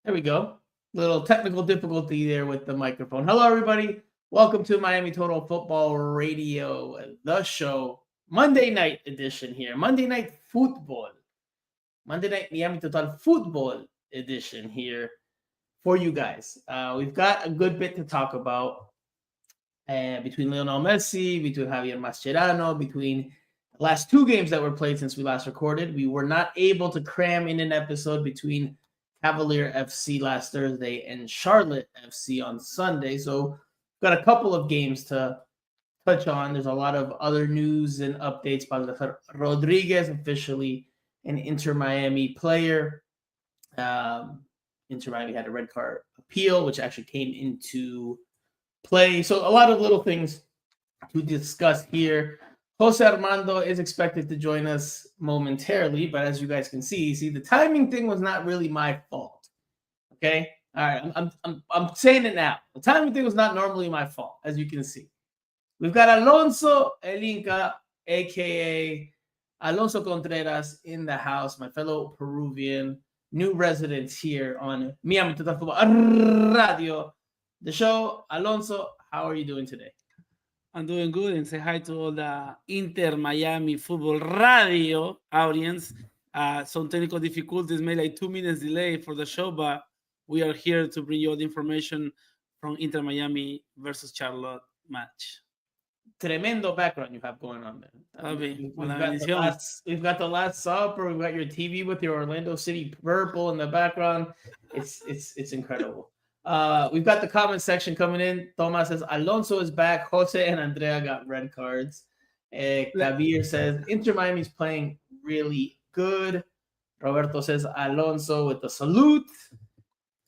There we go. Little technical difficulty there with the microphone. Hello, everybody. Welcome to Miami Total Football Radio, the show, Monday night edition here. Monday night football. Monday night Miami Total Football edition here for you guys. We've got a good bit to talk about between Lionel Messi, between Javier Mascherano, between the last two games that were played since we last recorded. We were not able to cram in an episode between Cavalier FC last Thursday and Charlotte FC on Sunday. So got a couple of games to touch on. There's a lot of other news and updates. Baldassar Rodriguez, officially an Inter Miami player. Inter Miami had a red card appeal, which actually came into play. So a lot of little things to discuss here. Jose Armando is expected to join us momentarily, but as you guys can see, the timing thing was not really my fault. Okay, all right, I'm saying it now. The timing thing was not normally my fault, as you can see. We've got Alonso El Inca, aka Alonso Contreras, in the house, my fellow Peruvian, new residents here on Miami Total Football Radio. The show, Alonso, how are you doing today? I'm doing good, and say hi to all the Inter Miami Football Radio audience. Some technical difficulties made like 2 minutes delay for the show, but we are here to bring you all the information from Inter Miami versus Charlotte match. Tremendo background you have going on there. We've got the last supper. We've got your TV with your Orlando City purple in the background. It's incredible. We've got the comment section coming in. Thomas says Alonso is back. Jose and Andrea got red cards. Kabir says Inter Miami's playing really good. Roberto says Alonso with the salute.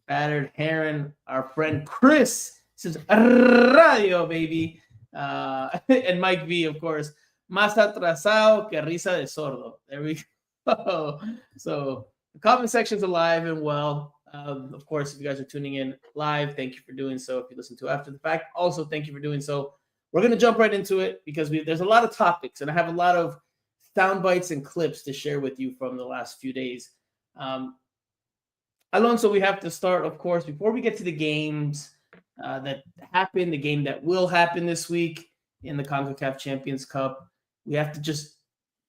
Battered Heron, our friend Chris says Radio baby. And Mike V, of course. Más atrasado que risa de sordo. There we go. So the comment section's alive and well. Of course, if you guys are tuning in live, thank you for doing so. If you listen to after the fact, also thank you for doing so. We're going to jump right into it because there's a lot of topics, and I have a lot of sound bites and clips to share with you from the last few days. Alonso, we have to start, of course, before we get to the games that happened, the game that will happen this week in the CONCACAF Champions Cup. We have to just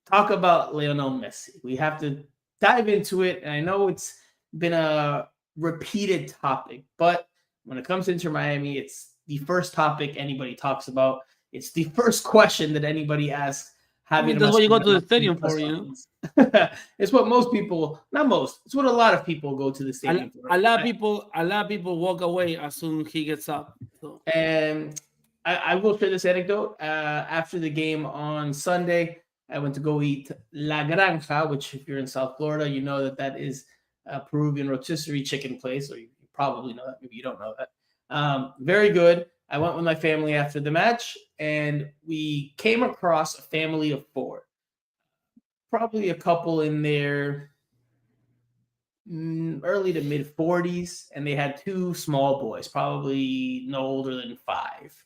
talk about Lionel Messi. We have to dive into it, and I know it's been a repeated topic, but when it comes to Inter Miami, it's the first topic anybody talks about. It's the first question that anybody asks. That's what you go to the stadium for, you know? It's what most people, not most, it's what a lot of people go to the stadium for. A lot of people walk away as soon as he gets up. So. And I will share this anecdote. After the game on Sunday, I went to go eat La Granja, which if you're in South Florida, you know that is a Peruvian rotisserie chicken place, or you probably know that. Maybe you don't know that. Very good. I went with my family after the match, and we came across a family of four. Probably a couple in their early to mid 40s, and they had two small boys, probably no older than 5.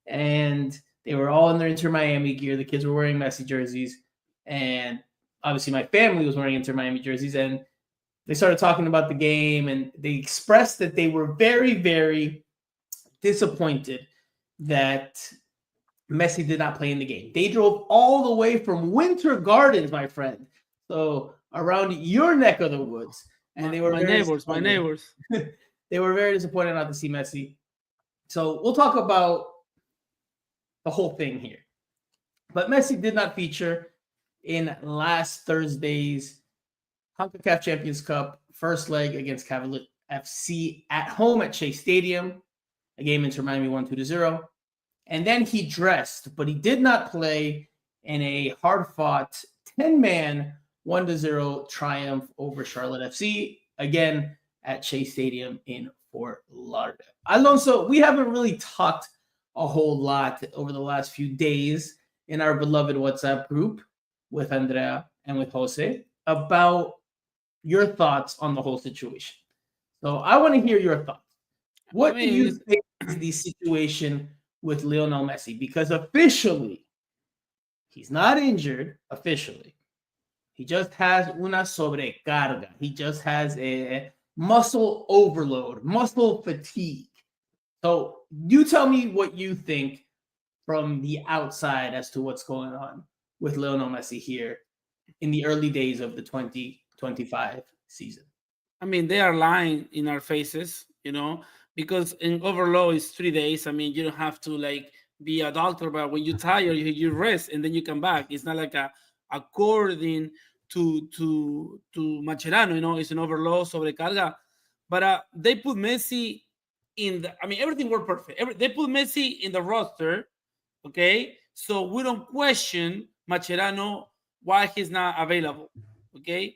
And they were all in their Inter Miami gear. The kids were wearing Messi jerseys, and obviously my family was wearing Inter Miami jerseys, and they started talking about the game, and they expressed that they were very, very disappointed that Messi did not play in the game. They drove all the way from Winter Gardens, my friend, so around your neck of the woods, and they were my neighbors. They were very disappointed not to see Messi. So we'll talk about the whole thing here. But Messi did not feature in last Thursday's CONCACAF Champions Cup first leg against Cavalier FC at home at Chase Stadium. A game Inter Miami won 2-0. And then he dressed, but he did not play in a hard-fought 10-man 1-0 triumph over Charlotte FC, again at Chase Stadium in Fort Lauderdale. Alonso, we haven't really talked a whole lot over the last few days in our beloved WhatsApp group with Andrea and with Jose about your thoughts on the whole situation. So I want to hear your thoughts. What do you think is the situation with Lionel Messi? Because officially, he's not injured officially. He just has una sobrecarga. He just has a muscle overload, muscle fatigue. So you tell me what you think from the outside as to what's going on with Lionel Messi here in the early days of the 2025 season. I mean, they are lying in our faces, because in overload is 3 days. I mean, you don't have to like be a doctor, but when you're tired, you rest and then you come back. It's not like according to Mascherano, it's an overload, sobrecarga. But they put Messi everything worked perfect. They put Messi in the roster, okay? So we don't question Mascherano why he's not available, okay?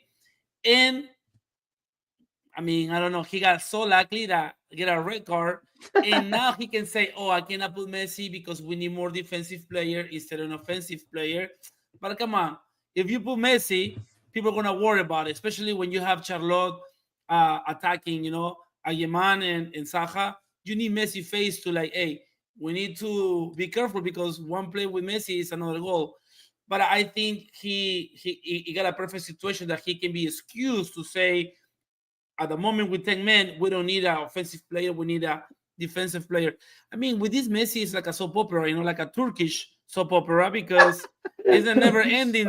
And I don't know. He got so lucky that get a red card, and now he can say, "Oh, I cannot put Messi because we need more defensive player instead of an offensive player." But come on, if you put Messi, people are gonna worry about it, especially when you have Charlotte attacking, Ayeman and Saha. You need Messi face to like, hey, we need to be careful because one play with Messi is another goal. But I think he got a perfect situation that he can be excused to say, at the moment with 10 men, we don't need an offensive player. We need a defensive player. With this Messi, it's like a soap opera, like a Turkish soap opera, because it's a never-ending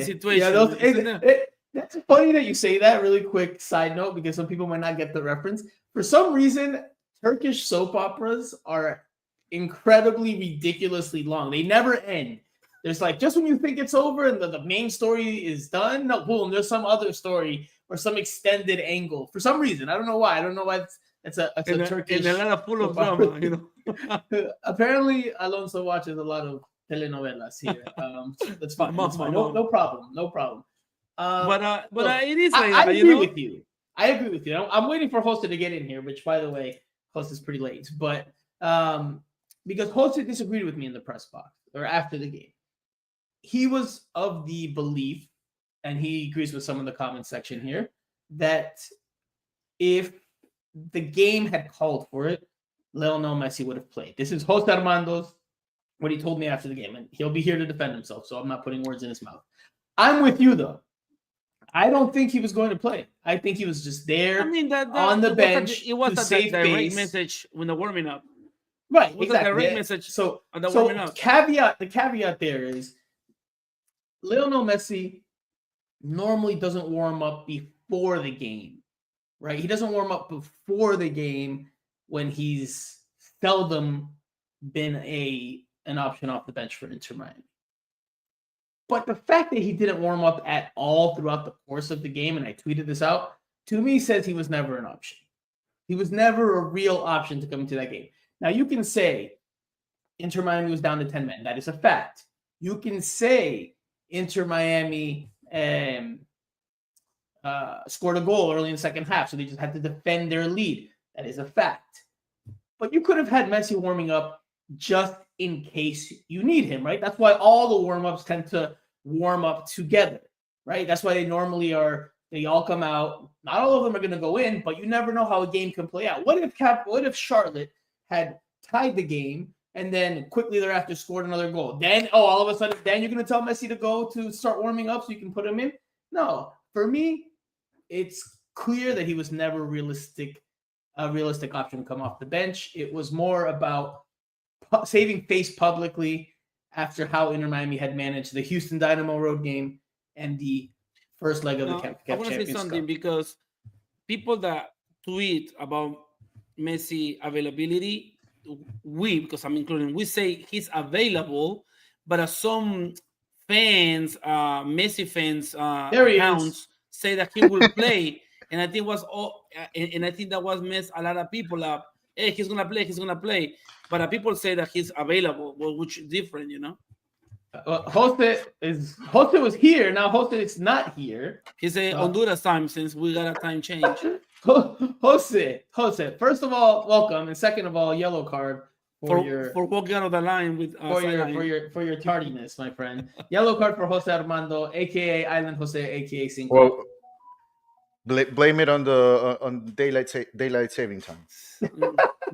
situation. Yeah, that's funny that you say that. Really quick side note, because some people might not get the reference. For some reason, Turkish soap operas are incredibly ridiculously long. They never end. There's like, just when you think it's over and the main story is done, no, boom, there's some other story or some extended angle. For some reason, I don't know why. I don't know why it's a Turkish. And a lot of full of drama, Apparently, Alonso watches a lot of telenovelas here. That's fine. That's fine. No problem. No problem. But it is like I agree with you. I agree with you. I'm waiting for Jose to get in here, which, by the way, Jose is pretty late. But because Jose disagreed with me in the press box or after the game, he was of the belief, and he agrees with some of the comment section here, that if the game had called for it, Lionel Messi would have played. This is Jose Armando's, what he told me after the game, and he'll be here to defend himself, so I'm not putting words in his mouth. I'm with you, though. I don't think he was going to play. I think he was just there on the bench. It was a direct message when they're warming up. Right, it was a direct message. So warming up. The caveat there is Lionel Messi normally doesn't warm up before the game, right? He doesn't warm up before the game when he's seldom been an option off the bench for Inter Miami. But the fact that he didn't warm up at all throughout the course of the game, and I tweeted this out, to me says he was never an option. He was never a real option to come into that game. Now, you can say Inter Miami was down to 10 men. That is a fact. You can say Inter Miami scored a goal early in the second half, so they just had to defend their lead. That is a fact. But you could have had Messi warming up just in case you need him, right? That's why all the warm-ups tend to warm up together, right? That's why they all come out. Not all of them are going to go in, but you never know how a game can play out. What if Charlotte had tied the game and then quickly thereafter scored another goal? Then, all of a sudden, then you're going to tell Messi to go to start warming up so you can put him in? No. For me, it's clear that he was never a realistic option to come off the bench. It was more about saving face publicly after how Inter Miami had managed the Houston Dynamo road game and the first leg of the CAF Champions Cup. I want to say something, because people that tweet about Messi availability, because I'm including, we say he's available, but some fans, Messi fans, accounts say that he will play, and I think that was messed a lot of people up. Hey, he's gonna play. But people say that he's available, which is different, Jose was here. Now Jose is not here. He's a Honduras time since we got a time change. Jose, first of all, welcome, and second of all, yellow card for walking out of the line with for your tardiness, my friend. Yellow card for Jose Armando, aka Island Jose, aka Cinco. Well, blame it on daylight saving time.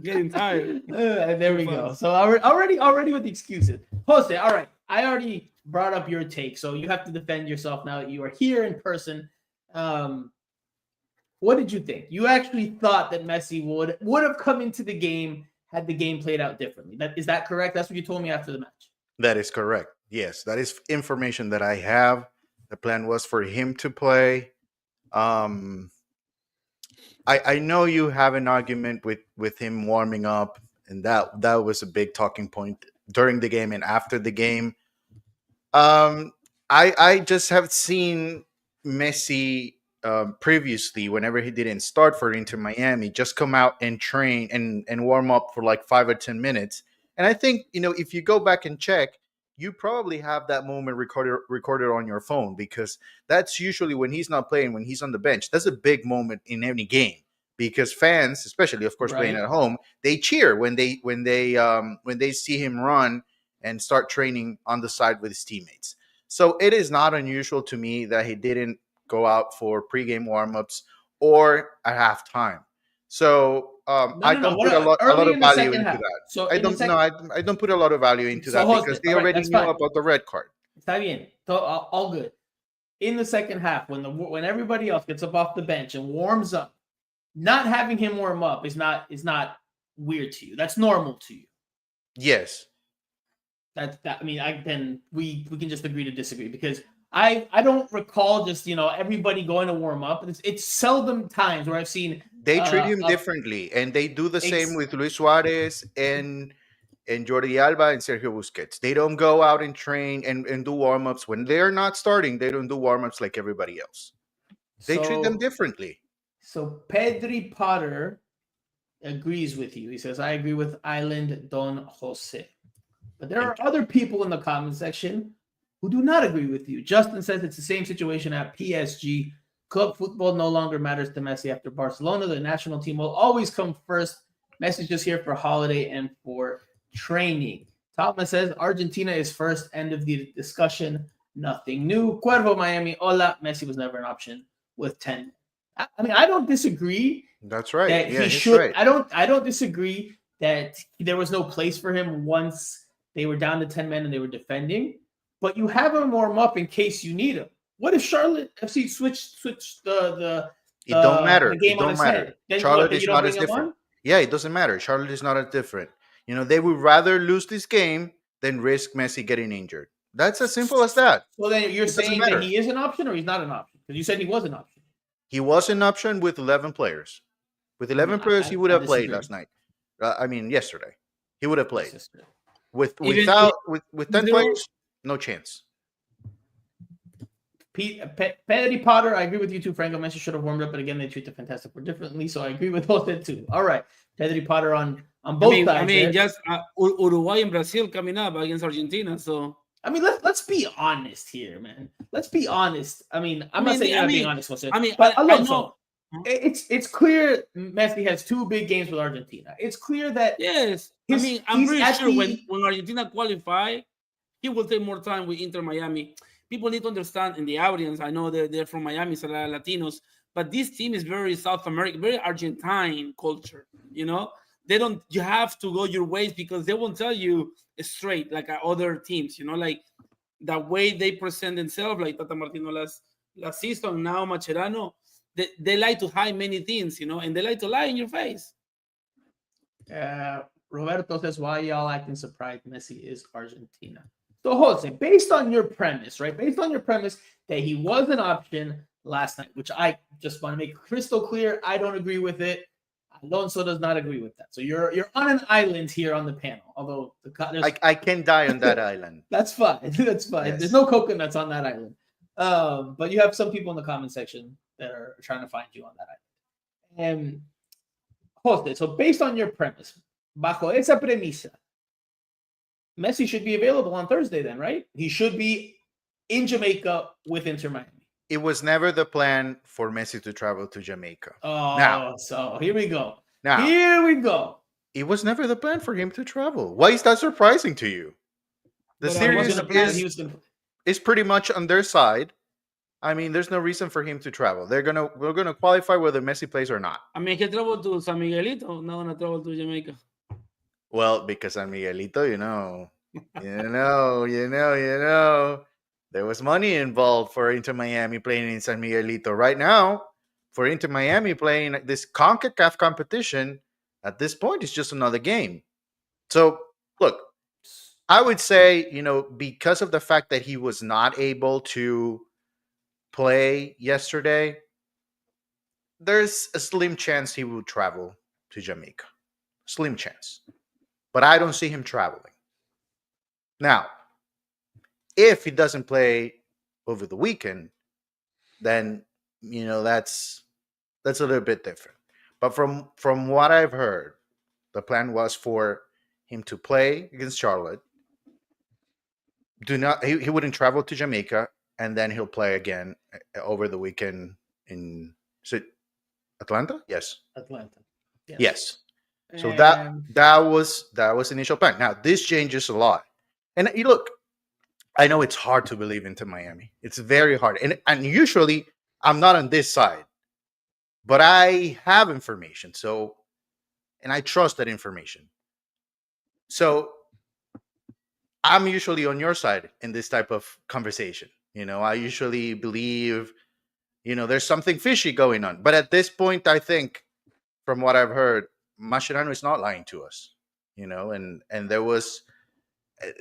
Getting tired. There we go. So already with the excuses. Jose, all right. I already brought up your take, so you have to defend yourself now that you are here in person. For what did you think? You actually thought that Messi would have come into the game had the game played out differently. Is that correct? That's what you told me after the match. That is correct. Yes, that is information that I have. The plan was for him to play. I know you have an argument with him warming up, and that was a big talking point during the game and after the game. I just have seen Messi previously, whenever he didn't start for Inter Miami, just come out and train and warm up for like 5 or 10 minutes. And I think, if you go back and check, you probably have that moment recorded on your phone, because that's usually when he's not playing, when he's on the bench. That's a big moment in any game, because fans, especially of course playing Right. at home, they cheer when they see him run and start training on the side with his teammates. So it is not unusual to me that he didn't go out for pregame warmups or at halftime. So I don't put a lot of value into that. So I don't put a lot of value into that, because they already knew about the red card. Está bien. All good. In the second half, when everybody else gets up off the bench and warms up, not having him warm up is not weird to you. That's normal to you. Yes. Then we can just agree to disagree, because I don't recall just everybody going to warm up. It's seldom times where I've seen they treat him differently, and they do the same with Luis Suarez and Jordi Alba and Sergio Busquets. They don't go out and train and do warm-ups when they're not starting. They don't do warm-ups like everybody else. They treat them differently. So Pedri Potter agrees with you. He says, I agree with Island Don Jose. But there are other people in the comment section who do not agree with you. Justin says it's the same situation at PSG. Club football no longer matters to Messi after Barcelona. The national team will always come first. Messi's just here for holiday and for training. Thomas says Argentina is first. End of the discussion. Nothing new. Cuervo Miami. Hola. Messi was never an option with 10. I don't disagree. That's right. That he should. Right. I don't disagree that there was no place for him once they were down to 10 men and they were defending. But you have him warm up in case you need him. What if Charlotte FC switched the it don't matter. The game it don't matter. Charlotte is not as different. Yeah, it doesn't matter. Charlotte is not as different. They would rather lose this game than risk Messi getting injured. That's as simple as that. So then you're saying that he is an option or he's not an option? Because you said he was an option. He was an option with 11 players. With 11 players, he would have played last night. Yesterday. He would have played. With 10 players, no chance. Pedri Potter, I agree with you too. Franco Messi should have warmed up, but again, they treat the Fantastic Four differently, so I agree with both of too. All right, Pedri Potter on both sides. Just Uruguay and Brazil coming up against Argentina, so. Let's be honest here, man. Let's be honest. I'm not saying you're not being honest, Jose. But Alonso, it's clear Messi has two big games with Argentina. It's clear that I'm pretty sure when Argentina qualify, he will take more time with Inter Miami. People need to understand in the audience. I know they're from Miami, so they're Latinos, but this team is very South American, very Argentine culture. They don't. You have to go your ways because they won't tell you straight like other teams. Like the way they present themselves, like Tata Martino last season. Now Mascherano, they like to hide many things, and they like to lie in your face. Roberto says, "Why y'all acting surprised? Messi is Argentina." So Jose, based on your premise, right? Based on your premise that he was an option last night, which I just want to make crystal clear, I don't agree with it. Alonso does not agree with that. So you're on an island here on the panel. Although I can die on that island. That's fine. That's fine. Yes. There's no coconuts on that island. But you have some people in the comment section that are trying to find you on that island. Jose, so based on your premise, bajo esa premisa, Messi should be available on Thursday then, right? He should be in Jamaica with Inter Miami. It was never the plan for Messi to travel to Jamaica. So here we go. Here we go. It was never the plan for him to travel. Why is that surprising to you? The series is pretty much on their side. There's no reason for him to travel. We're gonna qualify whether Messi plays or not. ¿Qué travel to San Miguelito? No, travel to Jamaica. Well, because San Miguelito, there was money involved for Inter Miami playing in San Miguelito. Right now, for Inter Miami playing this CONCACAF competition, at this point, it's just another game. So, look, I would say, because of the fact that he was not able to play yesterday, there's a slim chance he will travel to Jamaica. Slim chance. But I don't see him traveling. Now, if he doesn't play over the weekend, then, that's a little bit different. But from what I've heard, the plan was for him to play against Charlotte. He wouldn't travel to Jamaica, and then he'll play again over the weekend in, is it Atlanta? Yes. Atlanta. Yes. So that was initial plan. Now this changes a lot. And you look, I know it's hard to believe into Miami. It's very hard. And usually I'm not on this side, but I have information. And I trust that information. So I'm usually on your side in this type of conversation. I usually believe, there's something fishy going on. But at this point, I think, from what I've heard, Mascherano is not lying to us. And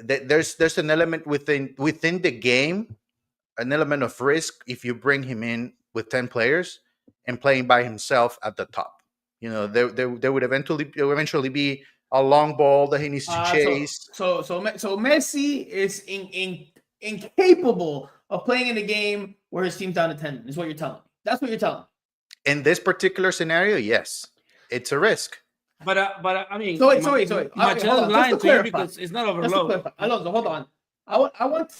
there's an element within the game, an element of risk if you bring him in with 10 players and playing by himself at the top. There would eventually be a long ball that he needs to chase. So Messi is incapable of playing in a game where his team's down to 10. Is what you're telling me. That's what you're telling me. In this particular scenario, yes, it's a risk. But I mean, so wait. Mascherano's lying to you because it's not overload. Alonso, hold on. I want to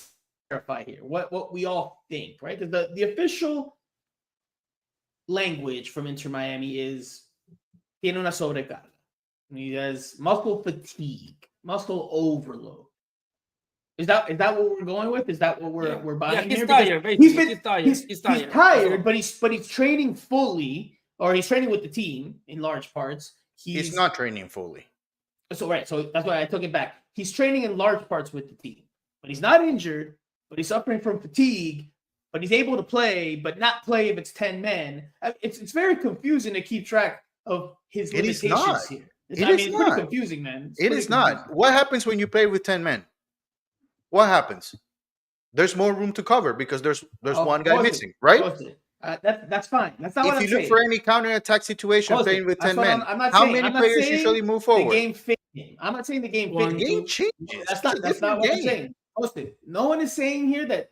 clarify here what we all think, right? Because the official language from Inter Miami is tiene una sobrecarga. He has muscle fatigue, muscle overload. Is that what we're going with? Is that what we're buying he's here? Tired, he's tired, but he's training fully, or he's training with the team in large parts. He's not training fully. So that's why I took it back. He's training in large parts with the team, but he's not injured, but he's suffering from fatigue, but he's able to play, but not play if it's 10 men. It's very confusing to keep track of his limitations here. It's pretty confusing, man. It is not. What happens when you play with 10 men? What happens? There's more room to cover because there's one guy missing, right? That's fine. That's not what I'm saying. If you look for any counterattack situation playing with 10 men, how many players usually move forward? The game fit him. I'm not saying the game fit him. The game changes. That's not what I'm saying. No one is saying here that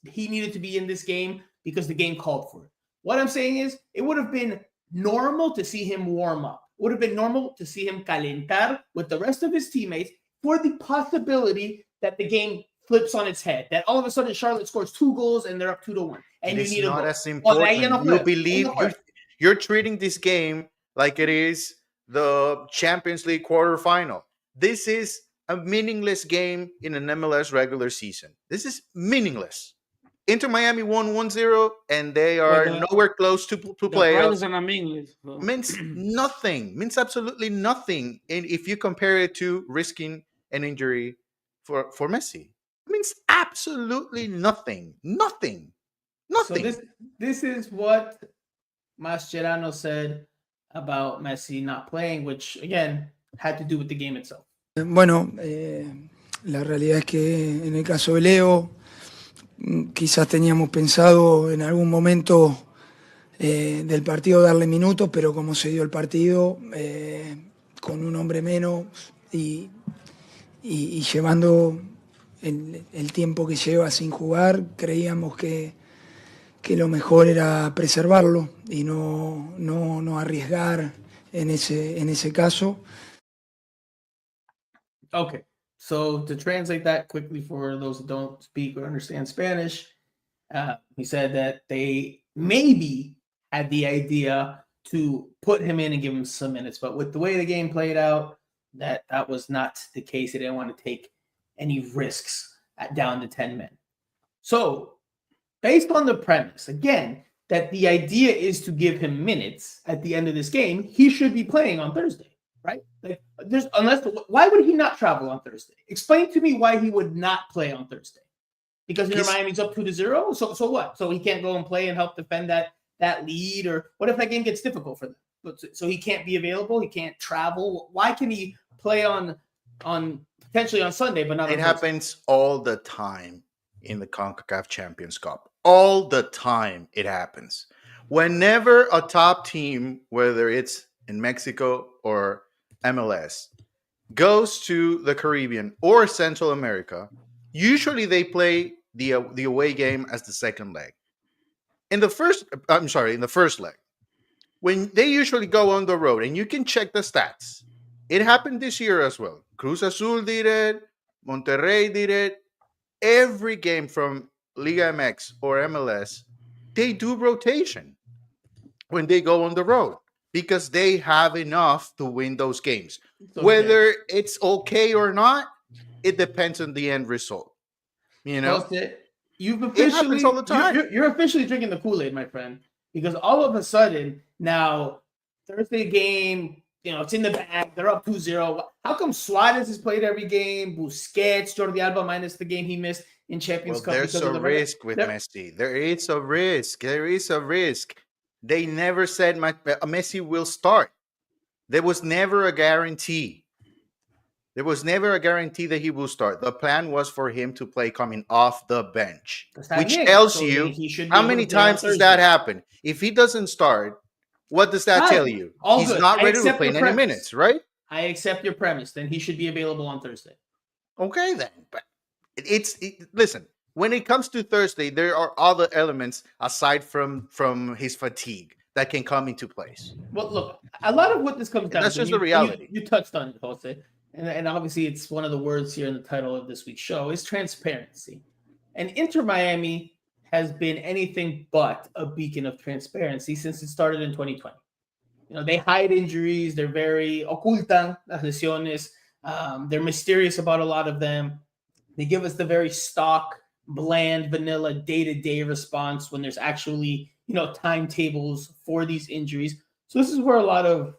he needed to be in this game because the game called for it. What I'm saying is it would have been normal to see him warm up. It would have been normal to see him calentar with the rest of his teammates for the possibility that the game flips on its head, that all of a sudden Charlotte scores 2 goals and they're up 2-1. And it's you need not as important. You believe you're treating this game like it is the Champions League quarterfinal. This is a meaningless game in an MLS regular season. This is meaningless. Inter Miami won 1-0 and they are nowhere close to play. Means nothing. Means absolutely nothing. And if you compare it to risking an injury for Messi, it means absolutely nothing. Nothing. So this is what Mascherano said about Messi not playing, which again had to do with the game itself. Bueno, la realidad es que en el caso de Leo, quizás teníamos pensado en algún momento del partido darle minutos, pero como se dio el partido, con un hombre menos y llevando el tiempo que lleva sin jugar, creíamos que lo mejor era preservarlo y no arriesgar en ese caso. Okay, so to translate that quickly for those that don't speak or understand Spanish, he said that they maybe had the idea to put him in and give him some minutes, but with the way the game played out, that was not the case. They didn't want to take any risks down to 10 men. So, based on the premise, again, that the idea is to give him minutes at the end of this game, he should be playing on Thursday, right? Like, why would he not travel on Thursday? Explain to me why he would not play on Thursday. Because Inter Miami's up 2-0. So what? So he can't go and play and help defend that that lead? Or what if that game gets difficult for them? So he can't be available. He can't travel. Why can he play on potentially on Sunday, but not on It Thursday? happens all the time in the CONCACAF Champions Cup. All the time it happens. Whenever a top team, whether it's in Mexico or MLS, goes to the Caribbean or Central America, usually they play the away game as the second leg. In the first leg, when they usually go on the road, and you can check the stats, it happened this year as well. Cruz Azul did it, Monterrey did it. Every game from Liga MX or MLS, they do rotation when they go on the road because they have enough to win those games. Okay. Whether it's okay or not, it depends on the end result. You know, you've it happens all the time. You're officially drinking the Kool-Aid, my friend, because all of a sudden now Thursday game, it's in the bag. They're up 2-0. How come Suarez has played every game? Busquets, Jordi Alba minus the game he missed in Champions Cup. There's a risk with Messi. There is a risk. There is a risk. They never said Messi will start. There was never a guarantee. There was never a guarantee that he will start. The plan was for him to play coming off the bench, which tells you how many times does that happen. If he doesn't start, what does that tell you? He's not ready to play in any minutes, right? I accept your premise. Then he should be available on Thursday. Okay, then. But listen, when it comes to Thursday, there are other elements aside from his fatigue that can come into place. Well, look, a lot of what this comes down to, that's just the reality. You touched on it, Jose. And obviously it's one of the words here in the title of this week's show is transparency. And Inter Miami has been anything but a beacon of transparency since it started in 2020. They hide injuries. They're very ocultan las lesiones. They're mysterious about a lot of them. They give us the very stock, bland, vanilla, day-to-day response when there's actually, timetables for these injuries. So this is where a lot of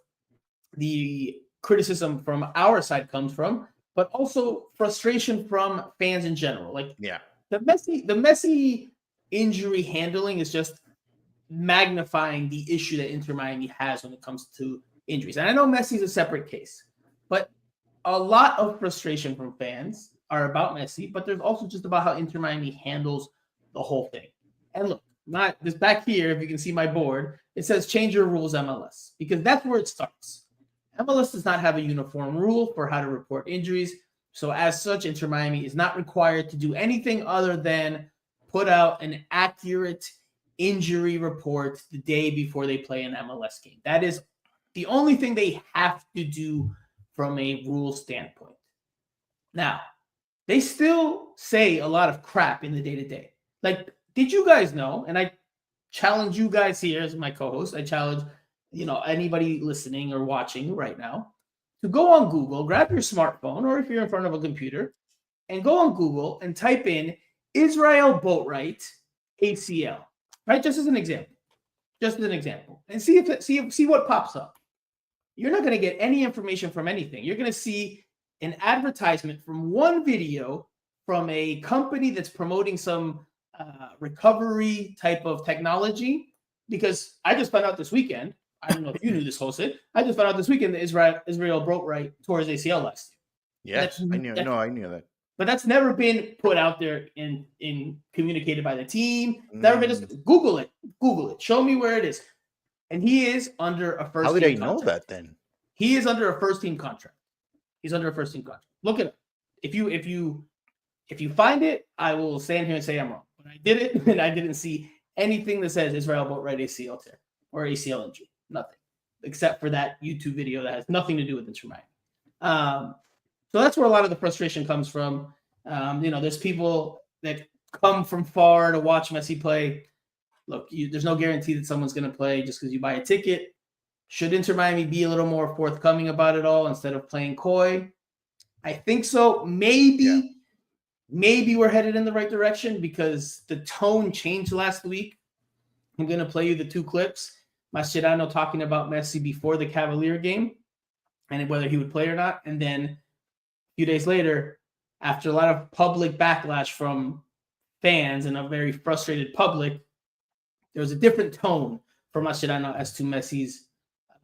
the criticism from our side comes from, but also frustration from fans in general. The Messi injury handling is just magnifying the issue that Inter Miami has when it comes to injuries. And I know Messi's a separate case, but a lot of frustration from fans are about Messi, but there's also just about how Inter Miami handles the whole thing. And look, this back here, if you can see my board, it says change your rules MLS, because that's where it starts. MLS does not have a uniform rule for how to report injuries. So as such, Inter Miami is not required to do anything other than put out an accurate injury report the day before they play an MLS game. That is the only thing they have to do from a rule standpoint. Now, they still say a lot of crap in the day-to-day. Did you guys know, and I challenge you guys here as my co-host, I challenge anybody listening or watching right now to go on Google, grab your smartphone, or if you're in front of a computer, and go on Google and type in Israel Boatwright ACL, right? Just as an example, and see what pops up. You're not going to get any information from anything. You're going to see an advertisement from one video from a company that's promoting some recovery type of technology. Because I just found out this weekend, I don't know if you knew this, Jose. I just found out this weekend that Israel Boatwright tore his ACL last year. Yes, I knew that. But that's never been put out there and communicated by the team. Never been. Just Google it. Show me where it is. And he is under a first. How did team I know contract. that then? He is under a first team contract. He's under a first team contract. Look at it. If you find it, I will stand here and say I'm wrong. But I did it, and I didn't see anything that says Israel Boatwright ACL tear or ACL injury. Nothing, except for that YouTube video that has nothing to do with Inter Miami. So that's where a lot of the frustration comes from. There's people that come from far to watch Messi play. Look, there's no guarantee that someone's going to play just because you buy a ticket. Should Inter Miami be a little more forthcoming about it all instead of playing coy? I think so. Maybe we're headed in the right direction because the tone changed last week. I'm going to play you the two clips. Mascherano talking about Messi before the Cavalier game and whether he would play or not. And then a few days later, after a lot of public backlash from fans and a very frustrated public, there was a different tone for Mascherano as to Messi's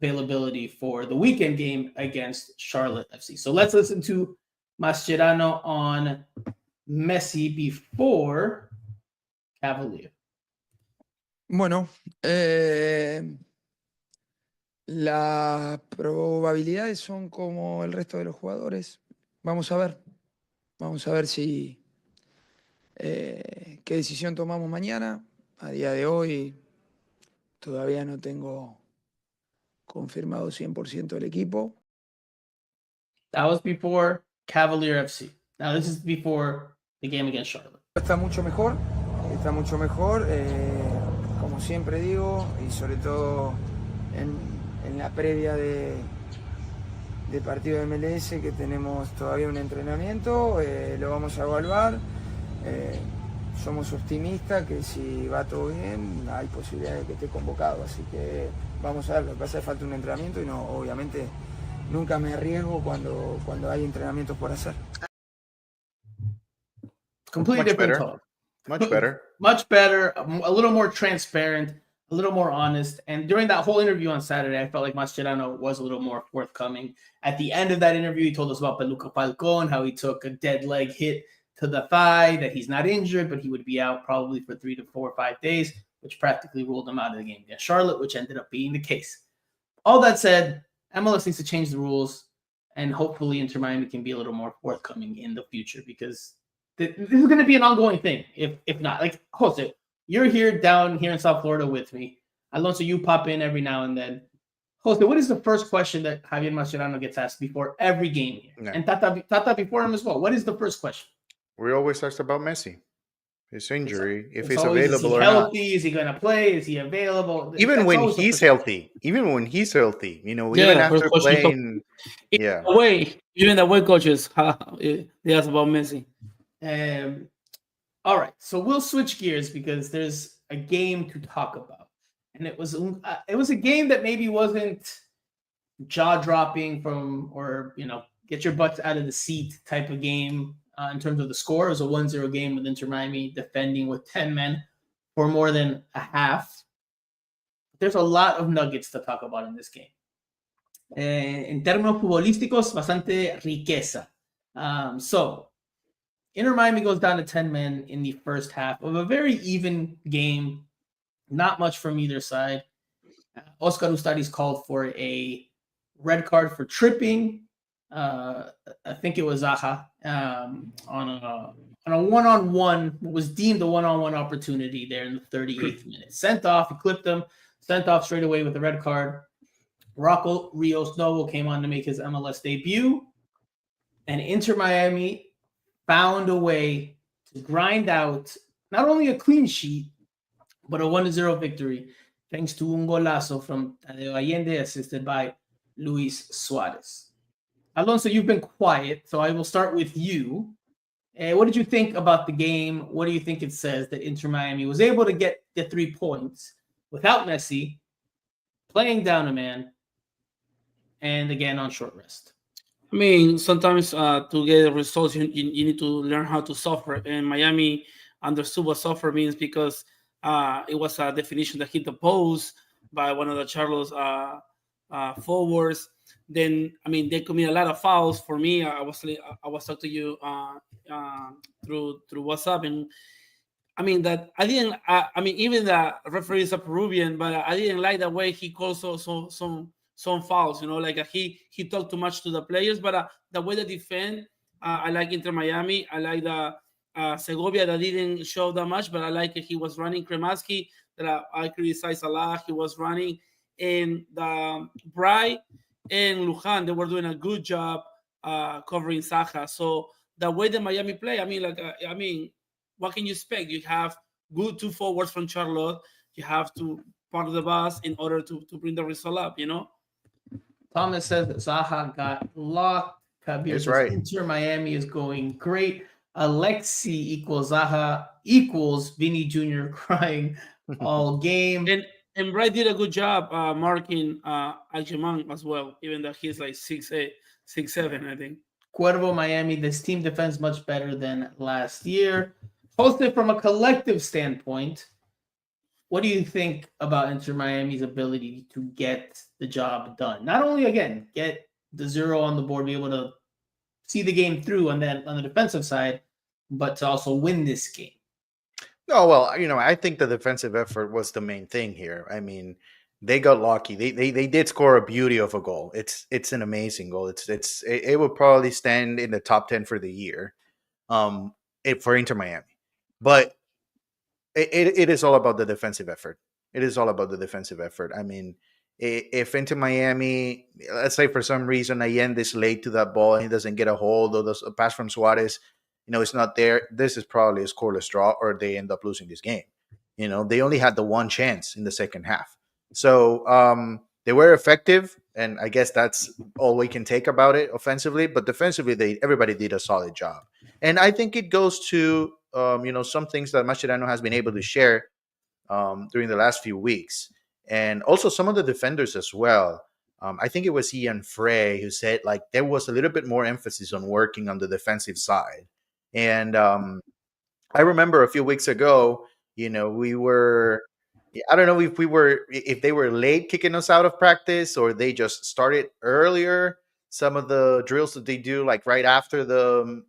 availability for the weekend game against Charlotte FC. So let's listen to Mascherano on Messi before Cavalier. Bueno, las probabilidades son como el resto de los jugadores. Vamos a ver si qué decisión tomamos mañana. A día de hoy todavía no tengo confirmado 100% el equipo. That was before Cavalier FC. Now this is before the game against Charlotte. Está mucho mejor, como siempre digo, y sobre todo en la previa de partido de MLS, que tenemos todavía un entrenamiento, lo vamos a evaluar. Somos optimistas que si va todo bien hay posibilidad de que esté convocado, así que vamos a ver. Lo que pasa es que falta un entrenamiento y no, obviamente nunca me arriesgo cuando hay entrenamientos por hacer. Completely Much different better. talk. Much better. Much better, a little more transparent, a little more honest. And during that whole interview on Saturday, I felt like Mascherano was a little more forthcoming. At the end of that interview, he told us about Peluca Falcon, how he took a dead leg hit to the thigh, that he's not injured, but he would be out probably for 3 to 4 or 5 days, which practically ruled him out of the game against Charlotte, which ended up being the case. All that said, MLS needs to change the rules, and hopefully Inter Miami can be a little more forthcoming in the future, because this is going to be an ongoing thing. If not, like, Jose, you're down here in South Florida with me. Alonso, you pop in every now and then. Jose, what is the first question that Javier Mascherano gets asked before every game here? Yeah. And Tata before him as well. What is the first question? We always asked about Messi, his injury, if It's he's always, available is he or healthy? not. Is he going to play? Is he available? Even That's when always the he's first healthy, you know, Yeah, even after first question. playing, yeah. Even the way coaches, they ask about Messi. All right, so we'll switch gears because there's a game to talk about, and it was a game that maybe wasn't jaw-dropping or get your butts out of the seat type of game in terms of the score. It was a 1-0 game with Inter Miami defending with 10 men for more than a half. There's a lot of nuggets to talk about in this game. En términos futbolísticos, bastante riqueza. So Inter Miami goes down to 10 men in the first half of a very even game. Not much from either side. Oscar Ustari's called for a red card for tripping. I think it was Zaha on a one-on-one, what was deemed a one-on-one opportunity there in the 38th minute. Sent off, he clipped him, sent off straight away with a red card. Rocco Rios Novo came on to make his MLS debut, and Inter Miami found a way to grind out not only a clean sheet, but a 1-0 victory, thanks to un golazo from Tadeo Allende, assisted by Luis Suarez. Alonso, you've been quiet, so I will start with you. What did you think about the game? What do you think it says that Inter Miami was able to get the 3 points without Messi, playing down a man, and again on short rest? I mean, sometimes to get results, you need to learn how to suffer. And Miami understood what suffer means because it was a definition that hit the post by one of the Charlos forwards. Then, I mean, they commit a lot of fouls. For me, I was talking to you through WhatsApp, and I mean that I didn't. I mean, even the referee is a Peruvian, but I didn't like the way he called some fouls. You know, like he talked too much to the players. But the way they defend, I like Inter Miami. I like the Segovia that didn't show that much, but I like it. He was running. Kremaski that I criticize a lot. He was running, and the Bry and Lujan, they were doing a good job covering Saja. So the way the Miami play, I mean, what can you expect? You have good 2 forwards from Charlotte. You have to part of the bus in order to bring the result up, you know? Thomas says that Zaha got locked. Kabir That's says right. Inter Miami is going great. Alexi equals Zaha equals Vinny Jr. crying all game. And Bright did a good job marking Algeman as well, even though he's like 6'8", 6'7", I think. Cuervo Miami, this team defends much better than last year. Hosted from a collective standpoint, what do you think about Inter Miami's ability to get the job done? Not only, again, get the 0 on the board, be able to see the game through on the defensive side, but to also win this game. No, well, I think the defensive effort was the main thing here. I mean, they got lucky. They did score a beauty of a goal. It's an amazing goal. It will probably stand in the top 10 for the year, for Inter Miami. But it is all about the defensive effort. It is all about the defensive effort. I mean, if Inter Miami, let's say for some reason Allende is late to that ball and he doesn't get a hold, or a pass from Suarez, it's not there. This is probably a scoreless draw, or they end up losing this game. They only had the one chance in the second half. So they were effective, and I guess that's all we can take about it offensively. But defensively, everybody did a solid job. And I think it goes to, some things that Mascherano has been able to share during the last few weeks. And also some of the defenders as well. I think it was Ian Frey who said, like, there was a little bit more emphasis on working on the defensive side. And I remember a few weeks ago, we were, I don't know if they were late kicking us out of practice, or they just started earlier. Some of the drills that they do, like right after the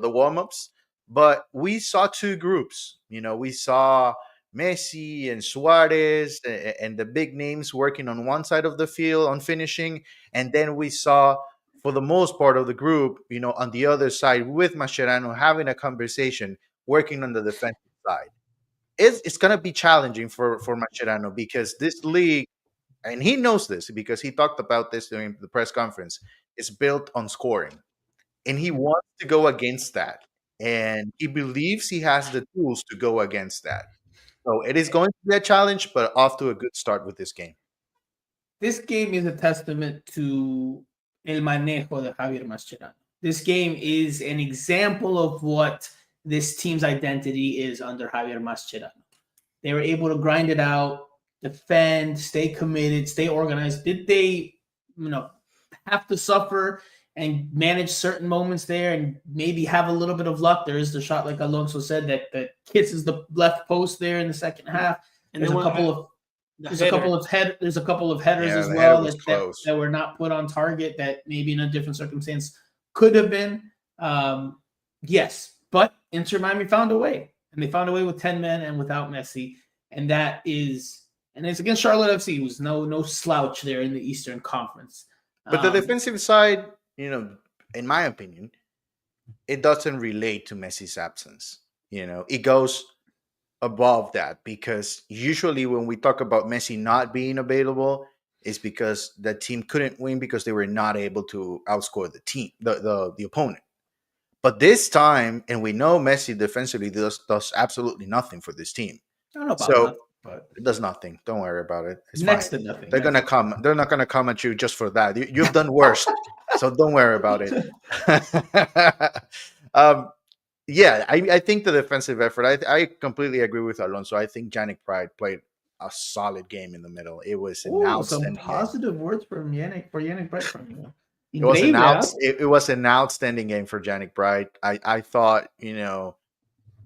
warm-ups. But we saw two groups. We saw Messi and Suarez and the big names working on one side of the field on finishing. And then we saw, for the most part of the group, on the other side with Mascherano having a conversation, working on the defensive side. It's going to be challenging for Mascherano, because this league, and he knows this because he talked about this during the press conference, is built on scoring. And he wants to go against that. And he believes he has the tools to go against that. So it is going to be a challenge, but off to a good start with this game. This game is a testament to el manejo de Javier Mascherano. This game is an example of what this team's identity is under Javier Mascherano. They were able to grind it out, defend, stay committed, stay organized. Did they, have to suffer and manage certain moments there and maybe have a little bit of luck? There is the shot, like Alonso said, that kisses the left post there in the second half. And there's a couple of headers as well that were not put on target, that maybe in a different circumstance could have been. Yes, but Inter Miami found a way, and they found a way with 10 men and without Messi, and it's against Charlotte FC, who's no slouch there in the Eastern Conference. But the defensive side, in my opinion, it doesn't relate to Messi's absence. It goes above that, because usually when we talk about Messi not being available, it's because the team couldn't win because they were not able to outscore the opponent. But this time, and we know Messi defensively does absolutely nothing for this team. I don't know about that, but it does nothing. Don't worry about it. It's next fine. to nothing. They're gonna come. They're not gonna come at you just for that. You've done worse, so don't worry about it. I think the defensive effort. I completely agree with Alonso. I think Yannick Pride played a solid game in the middle. It was an outstanding. Some positive words from Yannick Pride from you. It was an outstanding game for Yannick Pride. I thought,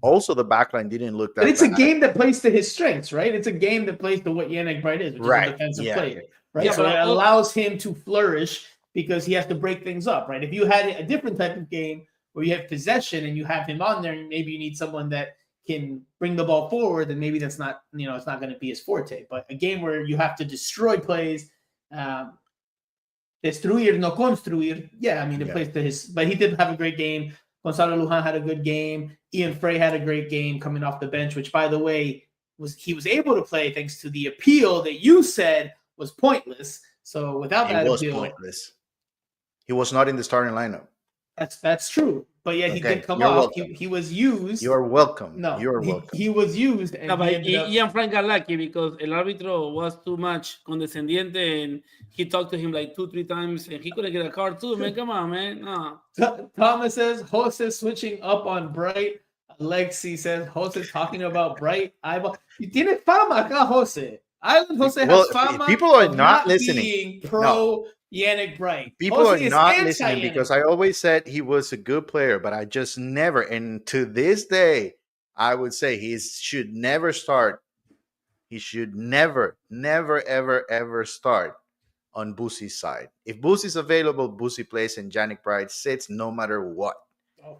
also the backline didn't look that. But it's bad. A game that plays to his strengths, right? It's a game that plays to what Yannick Pride is, which is a defensive player, right? Yeah, so it allows him to flourish because he has to break things up, right? If you had a different type of game where you have possession and you have him on there, and maybe you need someone that can bring the ball forward, then maybe that's not, it's not going to be his forte. But a game where you have to destroy plays, destruir, no construir. Yeah, it plays to his. But he did have a great game. Gonzalo Lujan had a good game. Ian Frey had a great game coming off the bench, which, by the way, he was able to play thanks to the appeal that you said was pointless. So without that appeal, pointless. He was not in the starting lineup. That's true. But yeah, he did come off. He was used. You're welcome. No, you're welcome. He was used. And Ian Frank got lucky because el árbitro was too much condescendiente, and he talked to him like 2-3 times, and he couldn't get a card too, man. Come on, man. No. Thomas says, Jose switching up on Bright. Alexi says, Jose talking about Bright eyeball. You tiene fama acá, Jose. Island Jose has fama. People are not listening. Being pro Yannick Bright. People are not listening because I always said he was a good player, but I just never, and to this day, I would say he should never start he should never, never, ever, ever start on Busi's side. If Busi's available, Busi plays and Yannick Pride sits no matter what.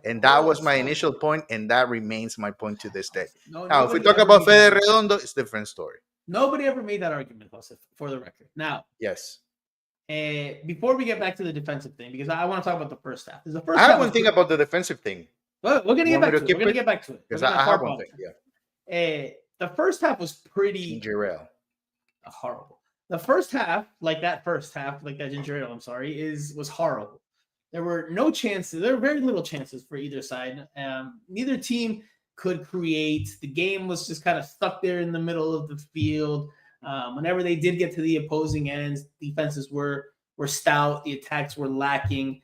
And that was my initial point, and that remains my point to this day. Now, if we talk about Fede Redondo, it's a different story. Nobody ever made that argument, Joseph, for the record. Now, yes. Before we get back to the defensive thing, because I want to talk about the first half. I have one thing about the defensive thing. Well, we're going to get back to it. We're going to get back to it. Because I have one thing, yeah. The first half was pretty horrible. The first half, like that ginger ale, was horrible. There were no chances. There were very little chances for either side. Neither team could create. The game was just kind of stuck there in the middle of the field. Whenever they did get to the opposing ends, defenses were stout. The attacks were lacking.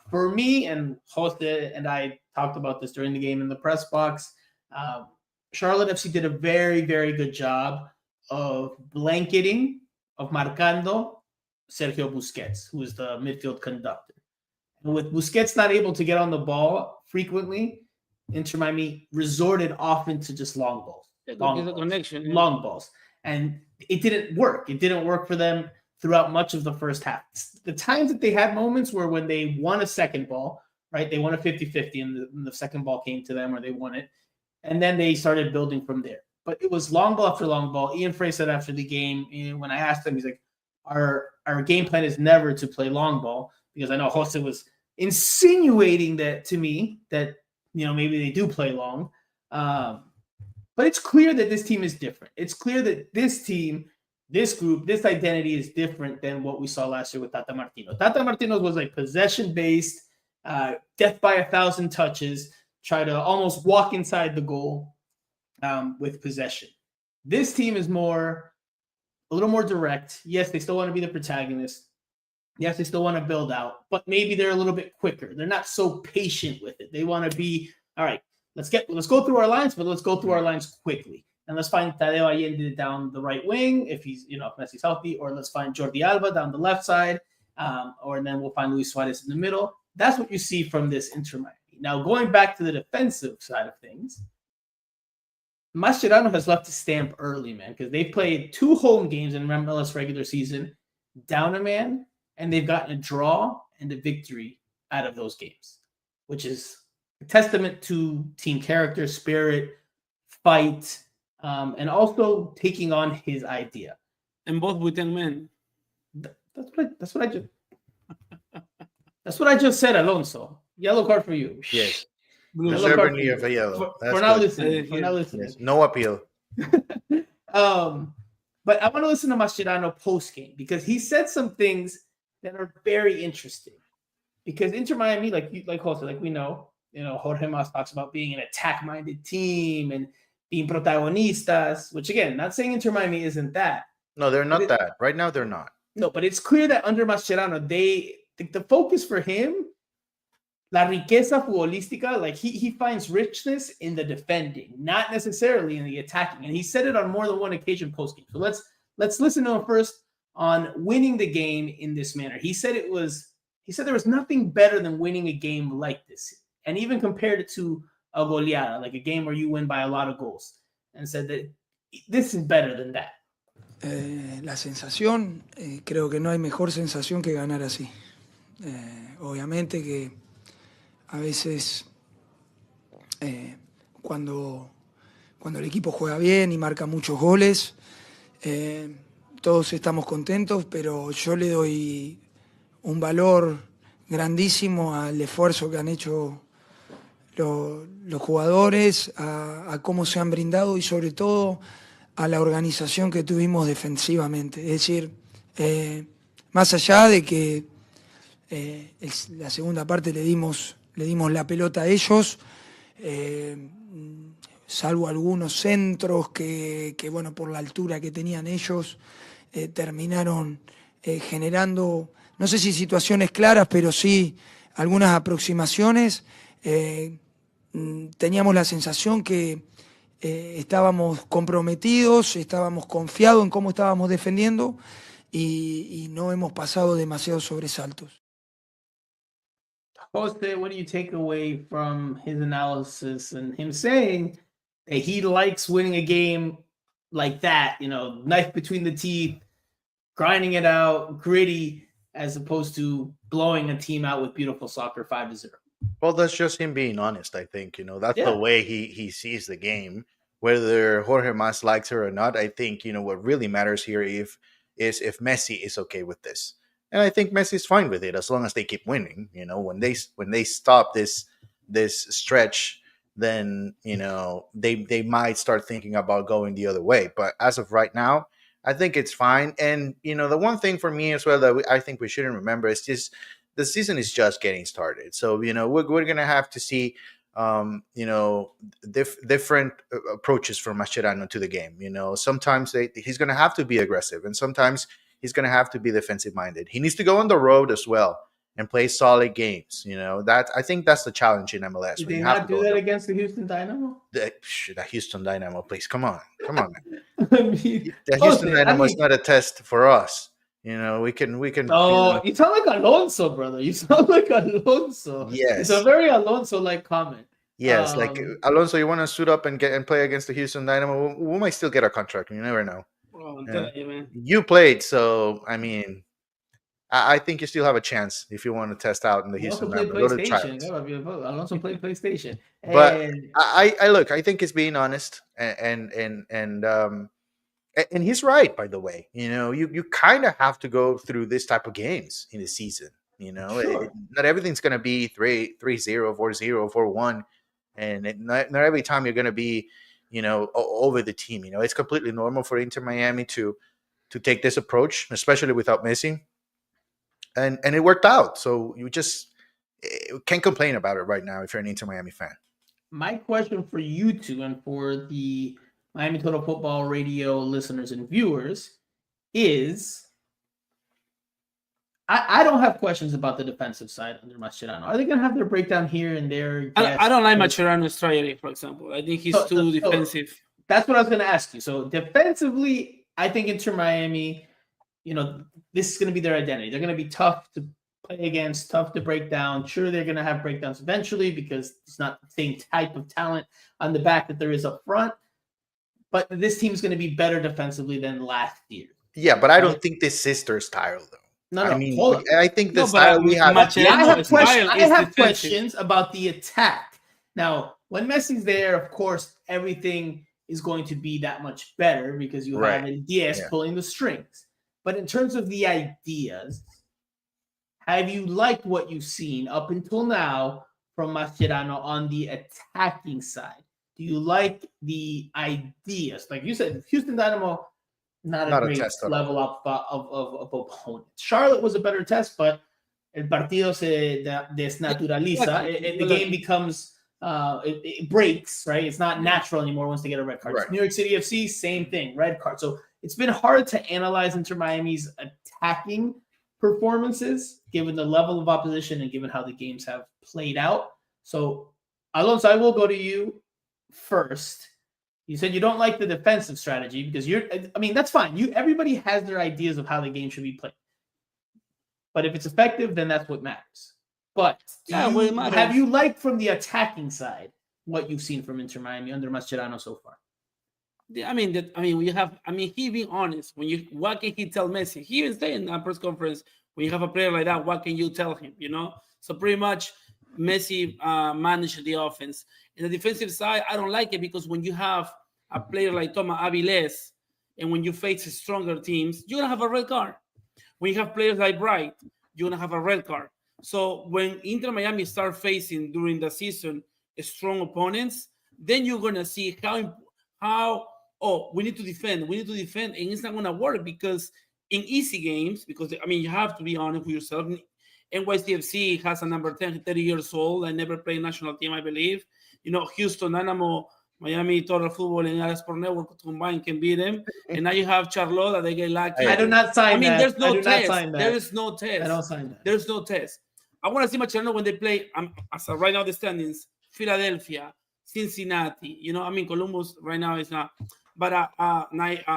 For me, and Jose and I talked about this during the game in the press box, Charlotte FC did a very, very good job of blanketing, of marcando Sergio Busquets, who is the midfield conductor. And with Busquets not able to get on the ball frequently, Inter Miami resorted often to just long balls. Long balls. And it didn't work. It didn't work for them throughout much of the first half. The times that they had moments were when they won a second ball, right? They won a 50-50 and the second ball came to them or they won it. And then they started building from there. But it was long ball after long ball. Ian Frey said after the game, when I asked him, he's like, our game plan is never to play long ball, because I know Jose was insinuating that to me that, maybe they do play long. But it's clear that this team is different. It's clear that this team, this group, this identity is different than what we saw last year with Tata Martino. Tata Martino was like possession-based, death by 1,000 touches, try to almost walk inside the goal with possession. This team is a little more direct. Yes, they still want to be the protagonist. Yes, they still want to build out, but maybe they're a little bit quicker. They're not so patient with it. They want to be, all right, let's go through our lines, but let's go through our lines quickly. And let's find Tadeo Allende down the right wing if he's, if Messi's healthy, or let's find Jordi Alba down the left side, or then we'll find Luis Suarez in the middle. That's what you see from this Inter Miami. Now, going back to the defensive side of things, Mascherano has left his stamp early, man, because they played 2 home games in MLS regular season, down a man, and they've gotten a draw and a victory out of those games, which is a testament to team character, spirit, fight, and also taking on his idea. And both with 10 men. That's what I just said, Alonso. Yellow card for you. Yes. Yellow of a yellow. For not listening. Yes. No appeal. But I want to listen to Mascherano post game, because he said some things that are very interesting. Because Inter Miami, like Jose, like we know, Jorge Mas talks about being an attack-minded team and being protagonistas, which again, not saying Inter Miami isn't that. No, they're not that. Right now, they're not. No, but it's clear that under Mascherano, the focus for him, la riqueza futbolística, like he finds richness in the defending, not necessarily in the attacking. And he said it on more than one occasion post-game. So let's listen to him first on winning the game in this manner. He said there was nothing better than winning a game like this, and even compared it to a goleada, like a game where you win by a lot of goals, and said that this is better than that. La sensación, creo que no hay mejor sensación que ganar así. Obviamente que a veces cuando el equipo juega bien y marca muchos goles, todos estamos contentos, pero yo le doy un valor grandísimo al esfuerzo que han hecho los jugadores, a cómo se han brindado y sobre todo a la organización que tuvimos defensivamente. Es decir, más allá de que la segunda parte le dimos la pelota a ellos, salvo algunos centros que bueno, por la altura que tenían ellos, terminaron generando, no sé si situaciones claras, pero sí algunas aproximaciones. Teníamos la sensación que estábamos comprometidos, estábamos confiados en cómo estábamos defendiendo y no hemos pasado demasiados sobresaltos. Jose, what do you take away from his analysis and him saying that he likes winning a game like that, knife between the teeth, grinding it out, gritty, as opposed to blowing a team out with beautiful soccer 5-0. Well, that's just him being honest. I think that's Yeah. the way he sees the game. Whether Jorge Mas likes it or not, I think what really matters here is if Messi is okay with this, and I think Messi's fine with it as long as they keep winning. When they stop this stretch, then they might start thinking about going the other way. But as of right now, I think it's fine. And the one thing for me as well that I think we shouldn't remember is just the season is just getting started. So we're gonna have to see different approaches from Mascherano to the game. Sometimes he's gonna have to be aggressive, and sometimes he's gonna have to be defensive minded. He needs to go on the road as well and play solid games. I think that's the challenge in MLS. Did they not do that against the Houston Dynamo? The Houston Dynamo, please come on, man. I mean, The Houston Dynamo is not a test for us. We can. Oh, you sound like Alonso, brother. You sound like Alonso. Yes, it's a very Alonso-like comment. Yes, like Alonso, you want to suit up and play against the Houston Dynamo? We might still get a contract. You never know. I'm telling you, man. You played, so I mean, I think you still have a chance if you want to test out in the Houston Dynamo. Go to tryouts. Alonso played PlayStation. But I look. I think he's being honest, and he's right, by the way. You kind of have to go through this type of games in the season. Sure. Not everything's going to be 3-0, 4-0, 4-1, and not every time you're going to be, over the team. It's completely normal for Inter Miami to take this approach, especially without Messi, and it worked out. So you just can't complain about it right now if you're an Inter Miami fan. My question for you two and for the Miami Total Football Radio listeners and viewers is, I don't have questions about the defensive side under Mascherano. Are they going to have their breakdown here and there? I don't like Mascherano's strategy, for example. I think he's too defensive. That's what I was going to ask you. So defensively, I think Inter Miami, this is going to be their identity. They're going to be tough to play against, tough to break down. Sure, they're going to have breakdowns eventually because it's not the same type of talent on the back that there is up front. But this team's going to be better defensively than last year. Yeah, but I don't think this is their style, though. No, I mean, I think the style we have. I have questions about the attack. Now, when Messi's there, of course, everything is going to be that much better because you have Diaz pulling the strings. But in terms of the ideas, have you liked what you've seen up until now from Mascherano on the attacking side? Do you like the ideas? Like you said, Houston Dynamo, not a great level up of opponent. Charlotte was a better test, but el partido se desnaturaliza. The game becomes, it breaks, right? It's not natural anymore once they get a red card. Right. New York City FC, same thing, red card. So it's been hard to analyze Inter Miami's attacking performances, given the level of opposition and given how the games have played out. So, Alonso, I will go to you first. You said you don't like the defensive strategy because that's fine. Everybody has their ideas of how the game should be played. But if it's effective, then that's what matters. But have you liked from the attacking side what you've seen from Inter Miami under Mascherano so far? He being honest. What can he tell Messi? He even said in a press conference, when you have a player like that, what can you tell him? So pretty much Messi managed the offense. In the defensive side, I don't like it because when you have a player like Thomas Avilés and when you face stronger teams, you're going to have a red card. When you have players like Bright, you're going to have a red card. So when Inter Miami start facing during the season strong opponents, then you're going to see how we need to defend, and it's not going to work because in easy games, because you have to be honest with yourself. NYCFC has a number 10, 30 years old, and never played national team, I believe. Houston Dynamo, Miami Total Football, and Alas Sport Network combined can beat them. And now you have Charlotte that they get lucky. I do not sign that. There's no test. There is no test. I don't sign that. There's no test. I want to see Mascherano when they play, as of right now, the standings, Philadelphia, Cincinnati. Columbus right now is not. But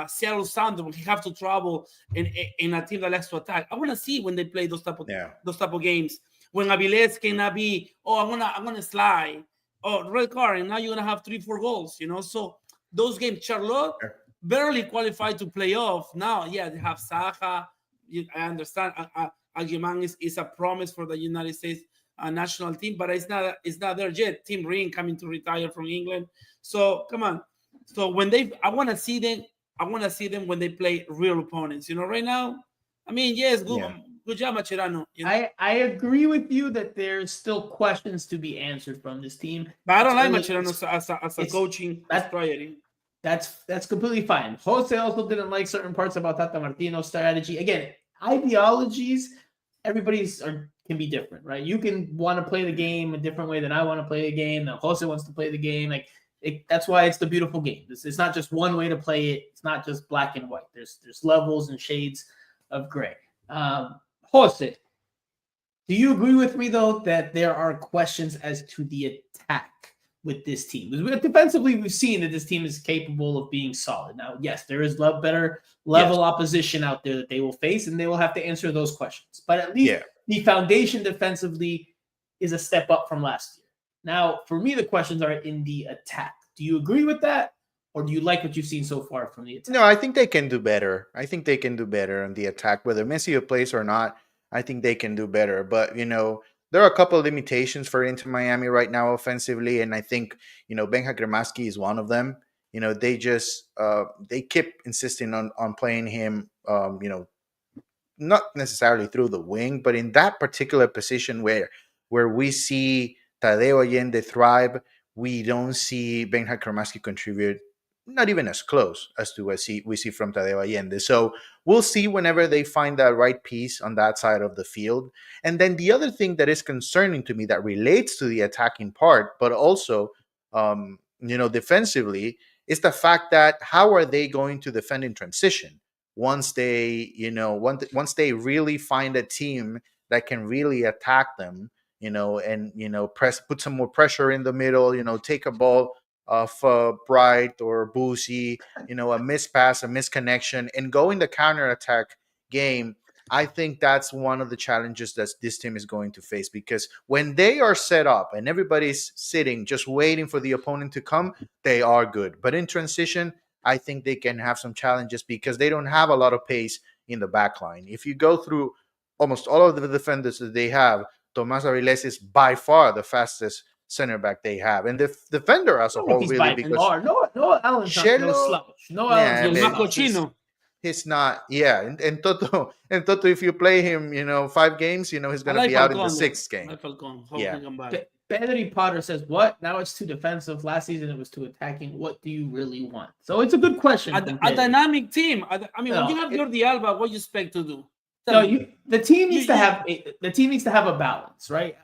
Seattle Sounders, he have to travel in a team that likes to attack. I want to see when they play those type of games. When Avilés cannot be, I'm gonna slide. Red card, and now you're gonna have 3-4 goals. So those games, Charlotte, barely qualified to playoff. Now, yeah, they have Saha. I understand. Aguiman is a promise for the United States national team, but it's not there yet. Tim Ring coming to retire from England. So come on. So I want to see them. I want to see them when they play real opponents. Right now, I mean, yes, good job, Mascherano. I agree with you that there's still questions to be answered from this team. But I don't like Mascherano as a coaching priority. That's completely fine. Jose also didn't like certain parts about Tata Martino's strategy. Again, ideologies, can be different, right? You can want to play the game a different way than I want to play the game. Now Jose wants to play the game. That's why it's the beautiful game. It's not just one way to play it. It's not just black and white. There's levels and shades of gray. Jose, do you agree with me though that there are questions as to the attack with this team? Because defensively, we've seen that this team is capable of being solid. Now, yes, there is better level opposition out there that they will face, and they will have to answer those questions. But at least the foundation defensively is a step up from last year. Now, for me, the questions are in the attack. Do you agree with that? Or do you like what you've seen so far from the attack? No, I think they can do better. I think they can do better on the attack. Whether Messi plays or not, I think they can do better. But, there are a couple of limitations for Inter Miami right now offensively. And I think, Benja Cremaschi is one of them. They just they keep insisting on playing him, not necessarily through the wing, but in that particular position where we see Tadeo Allende thrive, we don't see Benja Cremaschi contribute, not even as close as to what we see from Tadeo Allende. So we'll see whenever they find that right piece on that side of the field. And then the other thing that is concerning to me that relates to the attacking part, but also, defensively, is the fact that how are they going to defend in transition once they, once they really find a team that can really attack them, and, put some more pressure in the middle, take a ball of Bright or Boosie, a mispass, a misconnection, and go in the counterattack game. I think that's one of the challenges that this team is going to face, because when they are set up and everybody's sitting just waiting for the opponent to come, they are good. But in transition, I think they can have some challenges because they don't have a lot of pace in the back line. If you go through almost all of the defenders that they have, Tomás Avilés is by far the fastest center back they have, and the defender as a whole, really, because no Allen's not no slouch. No Allen's no Cochino. He's not, and Toto, if you play him, 5 games, he's going to be out in the 6th game. Pedri Potter says, what? Now it's too defensive. Last season it was too attacking. What do you really want? So it's a good question. A dynamic team. When you have Jordi Alba, what do you expect to do? The team needs to have a balance, right?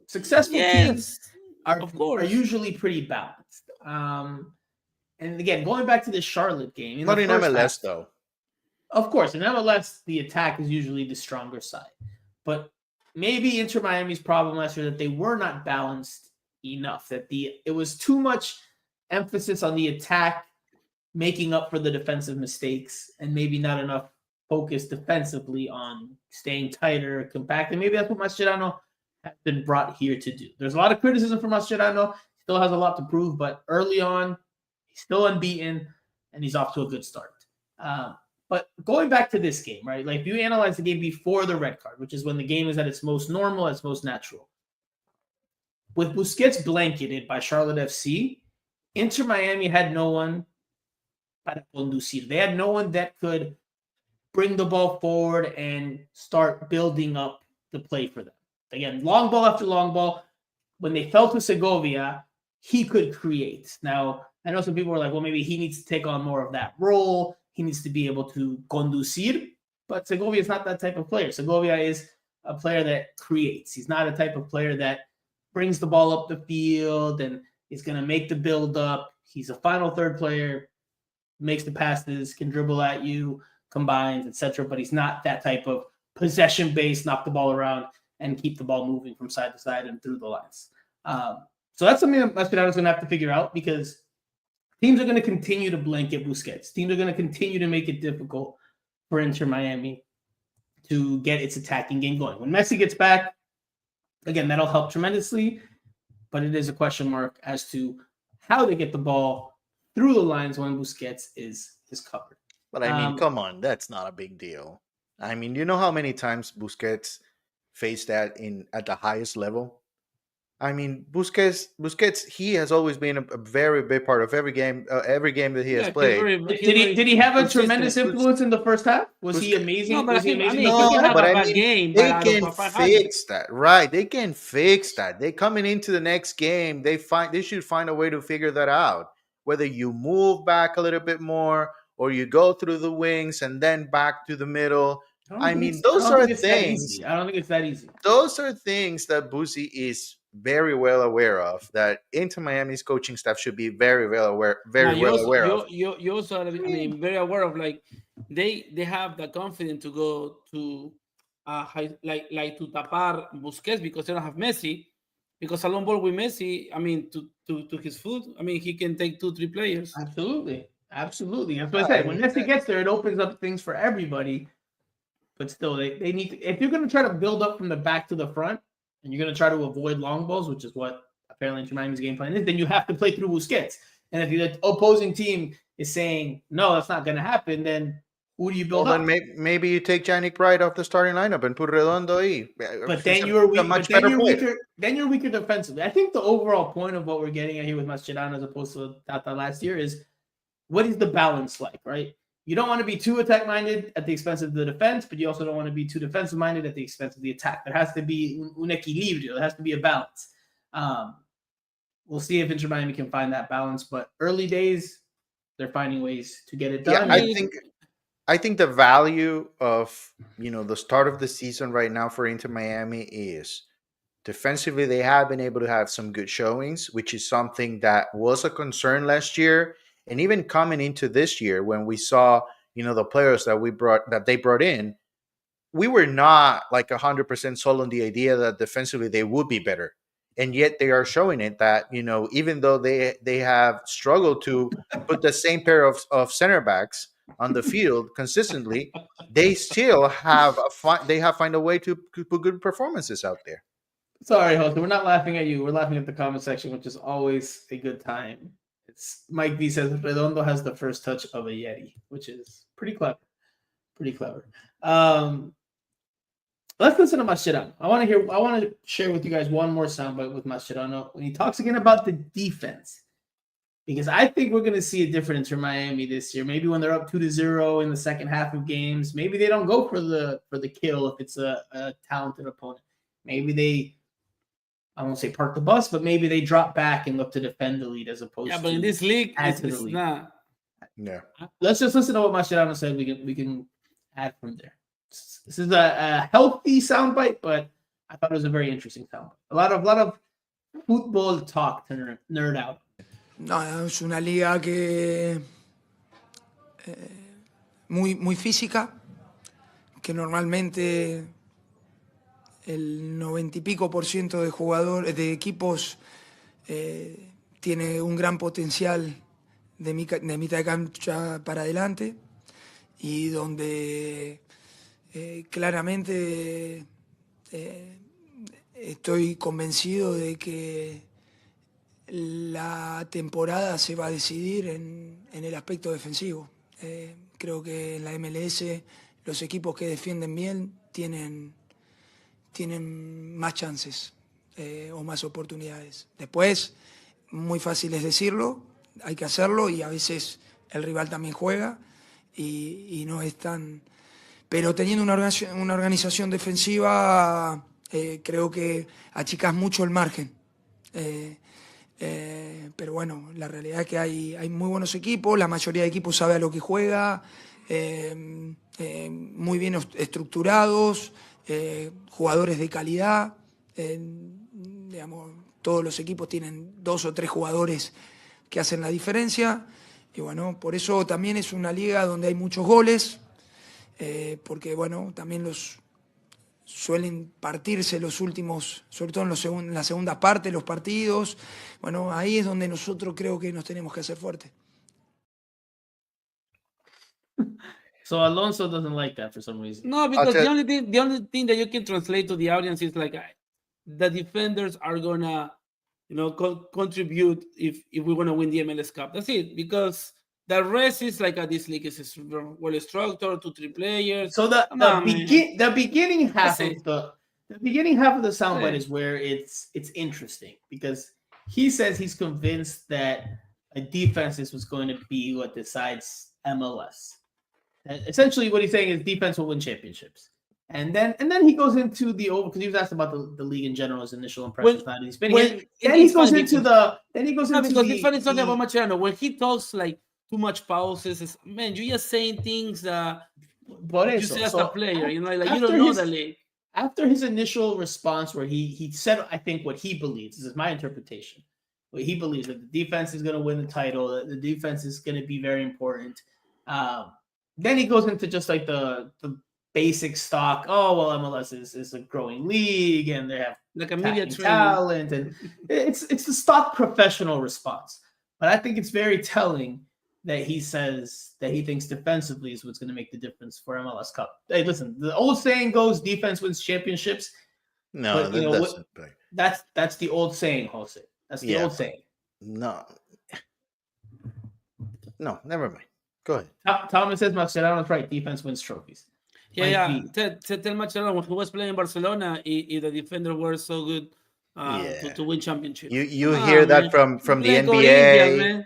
Successful teams are usually pretty balanced. And again, going back to the Charlotte game, not in MLS though. Of course, in MLS, the attack is usually the stronger side. But maybe Inter Miami's problem last year that they were not balanced enough. That it was too much emphasis on the attack, making up for the defensive mistakes, and maybe not enough focus defensively on staying tighter, compact. And maybe that's what Mascherano has been brought here to do. There's a lot of criticism for Mascherano. He still has a lot to prove, but early on, he's still unbeaten, and he's off to a good start. But going back to this game, right? Like, if you analyze the game before the red card, which is when the game is at its most normal, its most natural. With Busquets blanketed by Charlotte FC, Inter Miami had no one para conducir. They had no one that could bring the ball forward and start building up the play for them. Again, long ball after long ball. When they fell to Segovia, he could create. Now, I know some people were like, well, maybe he needs to take on more of that role. He needs to be able to conducir. But Segovia is not that type of player. Segovia is a player that creates. He's not a type of player that brings the ball up the field and is going to make the build up. He's a final third player, makes the passes, can dribble at you, combines, etc. But he's not that type of possession-based, knock the ball around and keep the ball moving from side to side and through the lines. So that's something that Mascherano's going to have to figure out, because teams are going to continue to blanket Busquets. Teams are going to continue to make it difficult for Inter Miami to get its attacking game going. When Messi gets back, again, that'll help tremendously, but it is a question mark as to how they get the ball through the lines when Busquets is covered. But I mean, come on, that's not a big deal. I mean, you know how many times Busquets faced that at the highest level? I mean, Busquets, he has always been a very big part of every game that he has played. Did he have a tremendous influence in the first half? Was he amazing? No, but was he amazing? he can have a bad game, they but out can of 500. fix that, right? They can fix that. They coming into the next game, they should find a way to figure that out. Whether you move back a little bit more or you go through the wings and then back to the middle. I mean, those are things. I don't think it's that easy. Those are things that Boosie is very well aware of. That Inter Miami's coaching staff should be very well aware of. You also, I mean, very aware of, like, they have the confidence to go to like to tapar Busquets because they don't have Messi. Because a long ball with Messi, I mean, to his foot, I mean, he can take 2-3 players. Absolutely. That's what I said. When Messi gets there, it opens up things for everybody. But still, they need to, if you're going to try to build up from the back to the front, and you're going to try to avoid long balls, which is what apparently Inter Miami's game plan is, then you have to play through Busquets. And if the opposing team is saying, no, that's not going to happen, then who do you build up? Then maybe you take Yannick Wright off the starting lineup and put Redondo ahí. But then you're weak. Then you're weaker defensively. I think the overall point of what we're getting at here with Mascherano as opposed to Tata last year is, what is the balance like, right? You don't want to be too attack-minded at the expense of the defense, but you also don't want to be too defensive-minded at the expense of the attack. There has to be un equilibrio. There has to be a balance. We'll see if Inter Miami can find that balance, but early days, they're finding ways to get it done. Yeah, I think the value of, the start of the season right now for Inter Miami is defensively they have been able to have some good showings, which is something that was a concern last year. And even coming into this year, when we saw, the players that they brought in, we were not like 100% sold on the idea that defensively they would be better. And yet they are showing it that, even though they have struggled to put the same pair of center backs on the field consistently, they still have find a way to put good performances out there. Sorry, Jose, we're not laughing at you. We're laughing at the comment section, which is always a good time. Mike V says Redondo has the first touch of a Yeti, which is pretty clever. Let's listen to Mascherano. I want to share with you guys one more soundbite with Mascherano when he talks again about the defense, because I think we're going to see a different Inter Miami this year. Maybe when they're up 2-0 in the second half of games, maybe they don't go for the kill if it's a talented opponent. Maybe they, I won't say park the bus, but maybe they drop back and look to defend the lead as opposed to. Yeah, but in this league, it's not. Yeah. Let's just listen to what Mascherano said. We can add from there. This is a healthy soundbite, but I thought it was a very interesting soundbite. A lot of football talk to nerd out. No, es una liga que muy física, que normalmente el 90 y pico % de jugadores, de equipos, tiene un gran potencial de mitad de cancha para adelante, y donde claramente estoy convencido de que la temporada se va a decidir en el aspecto defensivo. Creo que en la MLS los equipos que defienden bien tienen más chances o más oportunidades. Después, muy fácil es decirlo, hay que hacerlo, y a veces el rival también juega y no es tan... Pero teniendo una organización defensiva, creo que achicás mucho el margen. Pero bueno, la realidad es que hay muy buenos equipos, la mayoría de equipos sabe a lo que juega, muy bien estructurados, jugadores de calidad, digamos, todos los equipos tienen 2 o 3 jugadores que hacen la diferencia, y bueno, por eso también es una liga donde hay muchos goles, porque bueno, también suelen partirse los últimos, sobre todo en la segunda parte, los partidos. Bueno, ahí es donde nosotros creo que nos tenemos que hacer fuertes. So Alonso doesn't like that for some reason. No, because the only thing that you can translate to the audience is like the defenders are gonna, contribute if we want to win the MLS Cup. That's it. Because The rest is like this league is well structured, 2-3 players. So the beginning half That's of the beginning half of the soundbite Yeah. is where it's interesting because he says he's convinced that a defense is what's going to be what decides MLS. And essentially, what he's saying is defense will win championships. And then he goes into the over because he was asked about the league in general, his initial impressions. When- He's been when- here. it Then he is goes funny into because- the because it's funny talking the- about Mascherano. When he talks like too much pauses, it's, man, you're just saying things that Por you eso. say as So a player, you know, like you after don't know his- the league. After his initial response, where he said, I think what he believes, this is my interpretation, what he believes that the defense is going to win the title, that the defense is going to be very important. Then he goes into just like the basic stock. Oh well, MLS is a growing league, and they have Like a media attacking training. talent, and it's the stock professional response. But I think it's very telling that he says that he thinks defensively is what's going to make the difference for MLS Cup. Hey, listen, the old saying goes, defense wins championships. No, But, you that know, doesn't. That's the old saying, Jose. That's the Yeah. old saying. No, never mind. Go ahead. Thomas says Mascherano's right. Defense wins trophies. Might Yeah. be. Tell Mascherano when he was playing in Barcelona, the defenders were so good to win championships. You hear that man. from the Playing NBA. Corinthians, man.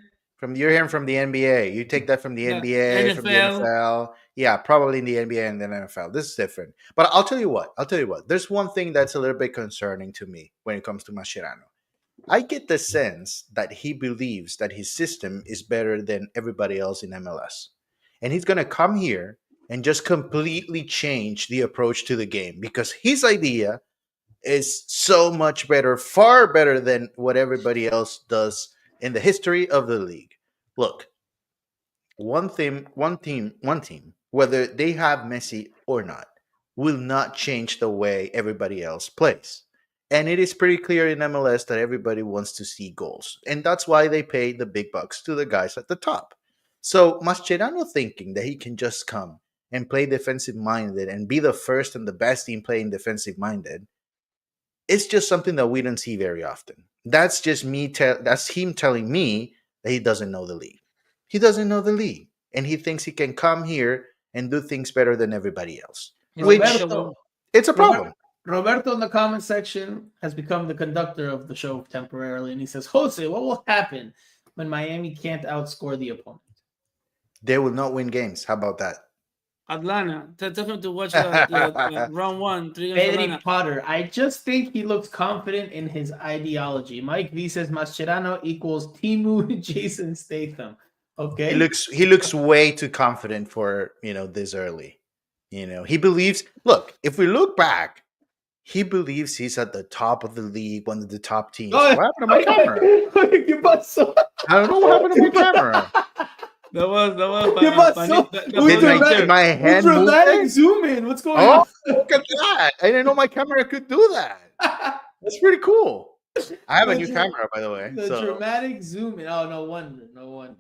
You're hearing from the NBA. You take that from the Yeah, NBA, from the NFL. NFL. Yeah, probably in the NBA and then NFL. This is different. But I'll tell you what. There's one thing that's a little bit concerning to me when it comes to Mascherano. I get the sense that he believes that his system is better than everybody else in MLS. And he's going to come here and just completely change the approach to the game because his idea is so much better, far better than what everybody else does in the history of the league. Look, one team, whether they have Messi or not, will not change the way everybody else plays. And it is pretty clear in MLS that everybody wants to see goals. And that's why they pay the big bucks to the guys at the top. So Mascherano thinking that he can just come and play defensive minded and be the first and the best team playing defensive minded, it's just something that we don't see very often. That's just that's him telling me that he doesn't know the league. He doesn't know the league. And he thinks he can come here and do things better than everybody else. Roberto, It's a problem. Roberto in the comment section has become the conductor of the show temporarily, and he says, Jose, what will happen when Miami can't outscore the opponent? They will not win games. How about that? Atlanta. Tell him to watch round 1, 3 against Pedri Atlanta. Potter, I just think he looks confident in his ideology. Mike V says Mascherano equals Timu Jason Statham. Okay. He looks way too confident for, this early. He believes, look, if we look back, he believes he's at the top of the league, one of the top teams. What happened to my camera? I don't know what happened to my camera. That was Did my hand move dramatic there? zoom in. What's going Oh, on? look at that. I didn't know my camera could do that. That's pretty cool. I have a new camera, by the way. The so. dramatic zoom in. Oh, no wonder.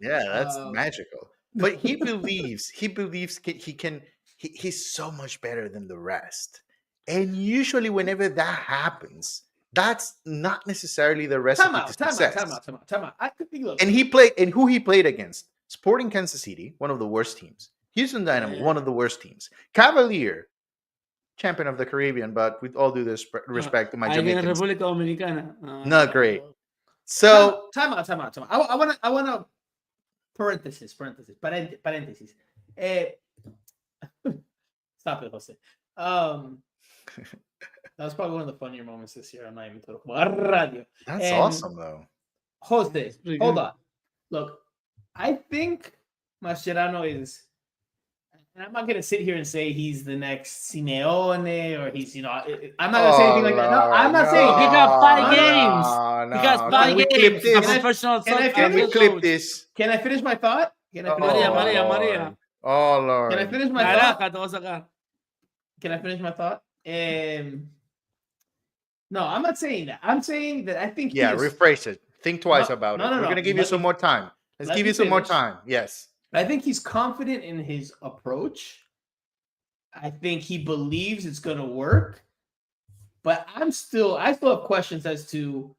Yeah, that's magical. But he believes he can. He's so much better than the rest. And usually, whenever that happens, that's not necessarily the recipe to success. Time out. I could be looking. And who he played against? Sporting Kansas City, one of the worst teams. Houston Dynamo, one of the worst teams. Cavalier, champion of the Caribbean, but with all due respect to my Jamaicans, República Dominicana. not great. So time out. I want to parenthesis. Stop it, Jose. That was probably one of the funnier moments this year on Miami Total Radio. That's awesome, though. Jose, hold on. Look, I think Mascherano is, and I'm not going to sit here and say he's the next Simeone or he's, I'm not going to say anything like that. No, I'm not saying He got 5 games. No, He got 5 games. Can we clip this? Can I finish my thought? Maria. Oh, Lord. Can I finish my thought? Naranja, te voy a sacar. Can I finish my thought? No, I'm not saying that. I'm saying that I think rephrase it. Think twice about it. No. We're going to give you some more time. Let's give you some more time. Yes. I think he's confident in his approach. I think he believes it's going to work. But I still have questions as to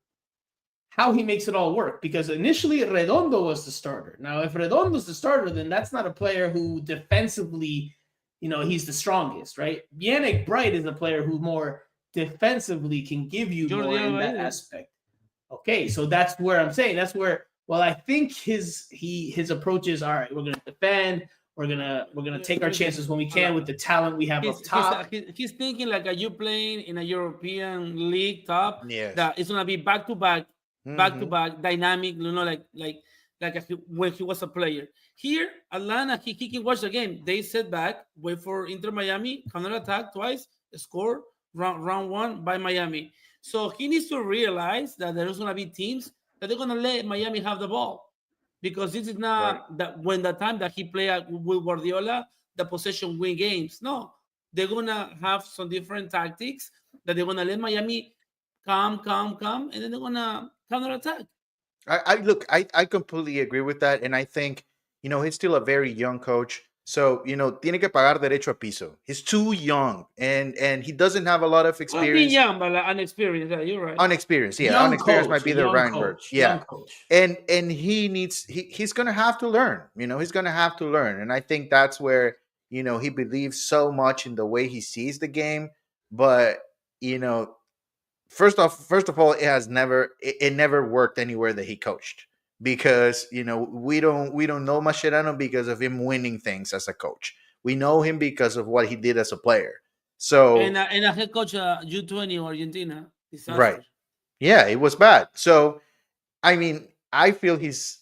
how he makes it all work, because initially Redondo was the starter. Now, if Redondo's the starter, then that's not a player who defensively, he's the strongest, right? Yannick Bright is a player who more defensively can give you more in that aspect. Okay, so that's where I'm saying I think his approach is, all right, we're gonna defend, we're gonna take our chances when we can with the talent we have up top. He's thinking like, are you playing in a European league top? Yes. That it's gonna be back to back, dynamic. Like when he was a player. Here, Atlanta, he can watch the game. They sit back, wait for Inter Miami, counter attack twice, score round one by Miami. So he needs to realize that there's gonna be teams that they're gonna let Miami have the ball, because this is not the time that he played with Guardiola, the possession win games. No, they're gonna have some different tactics that they're gonna let Miami come, and then they're gonna counter attack. I completely agree with that, and I think he's still a very young coach. So, tiene que pagar derecho a piso. He's too young, and he doesn't have a lot of experience. Young, but unexperienced. Yeah, you're right. Unexperienced, yeah. Young unexperienced might be the right word. Yeah. And he's going to have to learn. He's going to have to learn. And I think that's where, he believes so much in the way he sees the game. But, first of all, it never worked anywhere that he coached. Because we don't know Mascherano because of him winning things as a coach. We know him because of what he did as a player. So and a head coach U20 Argentina. Disaster. Right, yeah, it was bad. So I mean, I feel he's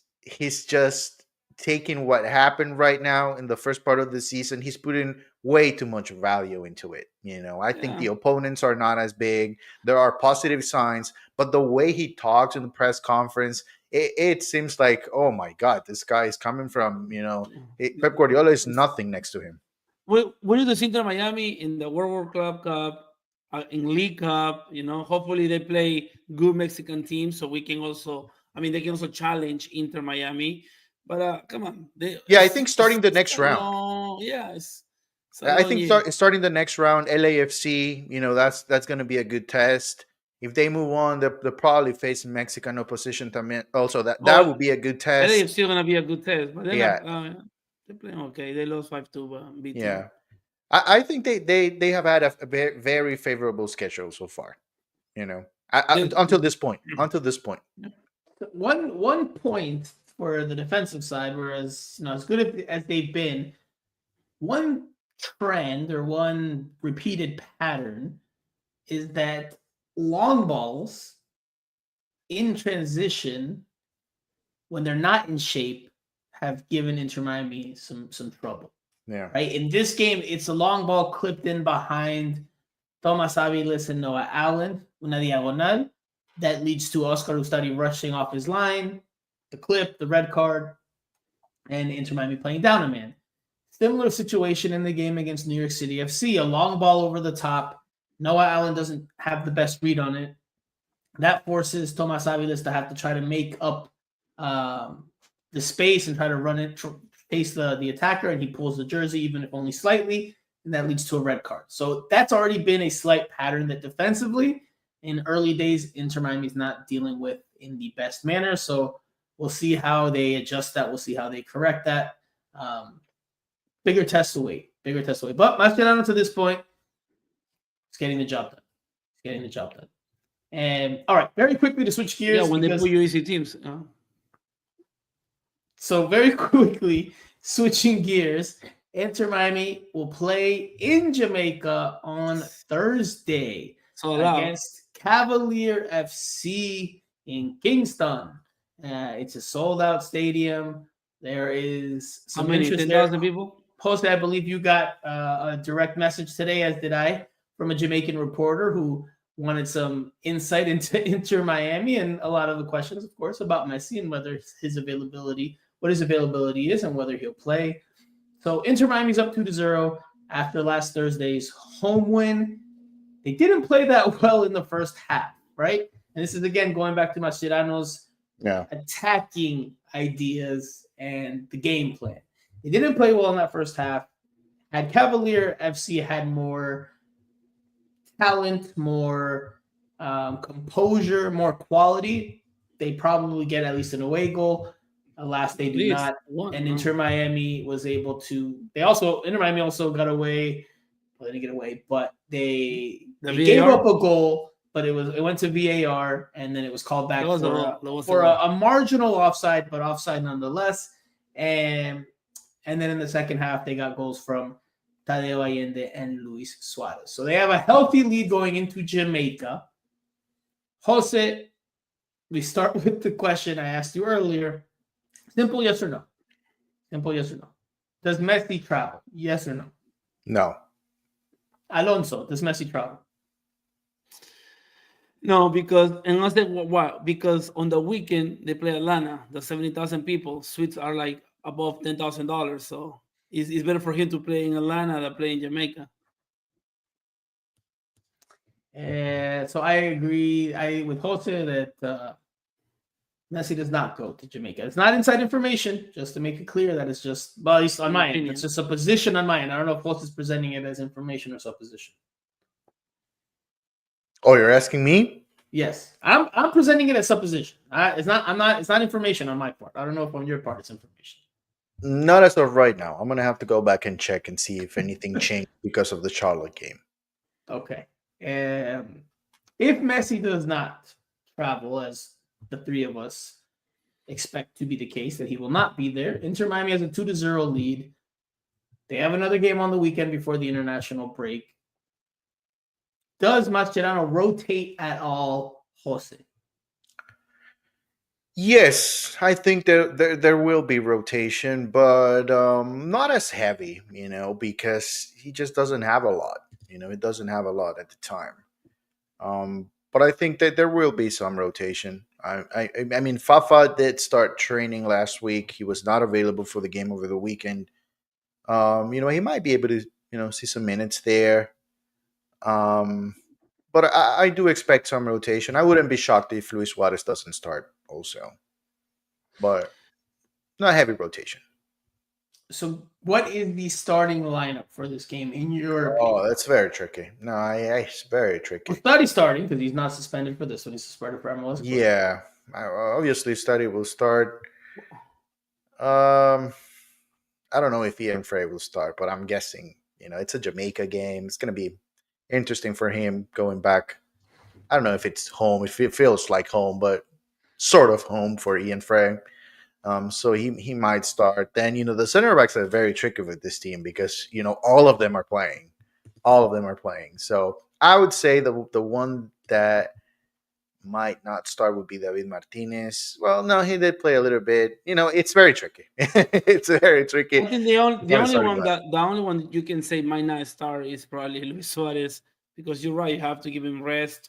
just taking what happened right now in the first part of the season. He's putting way too much value into it. I think the opponents are not as big. There are positive signs, but the way he talks in the press conference, it seems like, oh my God, this guy is coming from, Pep Guardiola is nothing next to him. We do the Inter Miami in the World Club Cup, in League Cup, hopefully they play good Mexican teams, so we can also, they can also challenge Inter Miami. But come on. I think starting the next round. I think starting the next round, LAFC, that's going to be a good test. If they move on, they're probably facing Mexican opposition. Also, that would be a good test. LAFC is going to be a good test. But they're playing okay. They lost 5-2. Yeah. I think they have had a very, very favorable schedule so far. Until this point. One point for the defensive side, whereas as good as they've been, one trend or one repeated pattern is that long balls in transition, when they're not in shape, have given Inter Miami some trouble. Yeah. Right. In this game, it's a long ball clipped in behind Thomas Aviles and Noah Allen, una diagonal, that leads to Oscar Ustari rushing off his line, the clip, the red card, and Inter Miami playing down a man. Similar situation in the game against New York City FC. A long ball over the top. Noah Allen doesn't have the best read on it. That forces Thomas Aviles to have to try to make up the space and try to run it, face the attacker, and he pulls the jersey, even if only slightly, and that leads to a red card. So that's already been a slight pattern that defensively, in early days, Inter Miami's not dealing with in the best manner. So we'll see how they adjust that. We'll see how they correct that. Bigger test to wait. But Mascherano, to this point, is getting the job done. And all right, very quickly to switch gears. Yeah, when they put you easy teams. So very quickly, switching gears, Inter Miami will play in Jamaica on Thursday against Cavalier FC in Kingston. It's a sold-out stadium. There is some how many? 10,000 people? Posted, I believe you got a direct message today, as did I, from a Jamaican reporter who wanted some insight into Inter Miami and a lot of the questions, of course, about Messi and whether what his availability is and whether he'll play. So Inter Miami's up 2-0 after last Thursday's home win. They didn't play that well in the first half, right? And this is, again, going back to Mascherano's attacking ideas and the game plan. They didn't play well in that first half. Had Cavalier FC had more talent, more composure, more quality, they probably get at least an away goal. Alas, they do not. And Inter Miami was able to. Inter Miami also got away. Well, they didn't get away, but they gave up a goal. But it went to VAR, and then it was called back for a marginal offside, but offside nonetheless. And then in the second half, they got goals from Tadeo Allende and Luis Suarez. So they have a healthy lead going into Jamaica. Jose, we start with the question I asked you earlier. Simple yes or no? Simple yes or no? Does Messi travel? Yes or no? No. Alonso, does Messi travel? No, because because on the weekend they play Atlanta, the 70,000 people. Suites are like above $10,000, so it's better for him to play in Atlanta than play in Jamaica. So I agree. With Jose that Messi does not go to Jamaica. It's not inside information, just to make it clear that it's just, well, at least on my end, it's just a position on my end. I don't know if Jose is presenting it as information or supposition. Oh, you're asking me? Yes, I'm presenting it as supposition. It's not information on my part. I don't know if on your part it's information. Not as of right now. I'm gonna have to go back and check and see if anything changed because of the Charlotte game. Okay. If Messi does not travel, as the three of us expect to be the case, that he will not be there, Inter Miami has a 2-0 lead. They have another game on the weekend before the international break. Does Mascherano rotate at all, Jose? Yes, I think there will be rotation, but not as heavy, because he just doesn't have a lot. He doesn't have a lot at the time. But I think that there will be some rotation. I mean, Fafa did start training last week. He was not available for the game over the weekend. He might be able to, see some minutes there. But I do expect some rotation. I wouldn't be shocked if Luis Suarez doesn't start also. But not heavy rotation. So what is the starting lineup for this game in your opinion? Oh, that's very tricky. No, it's very tricky. Well, Study's starting because he's not suspended for this one. He's suspended for MLS. Yeah. Obviously, Study will start. I don't know if Ian Frey will start, but I'm guessing, it's a Jamaica game. It's going to be interesting for him going back. I don't know if it's home. If it feels like home, but sort of home for Ian Frey. So he might start. Then, the center backs are very tricky with this team because, all of them are playing. All of them are playing. So I would say the one that might not start would be David Martinez. Well, no, he did play a little bit. It's very tricky. It's very tricky. I think the only one that you can say might not start is probably Luis Suarez, because you're right, you have to give him rest,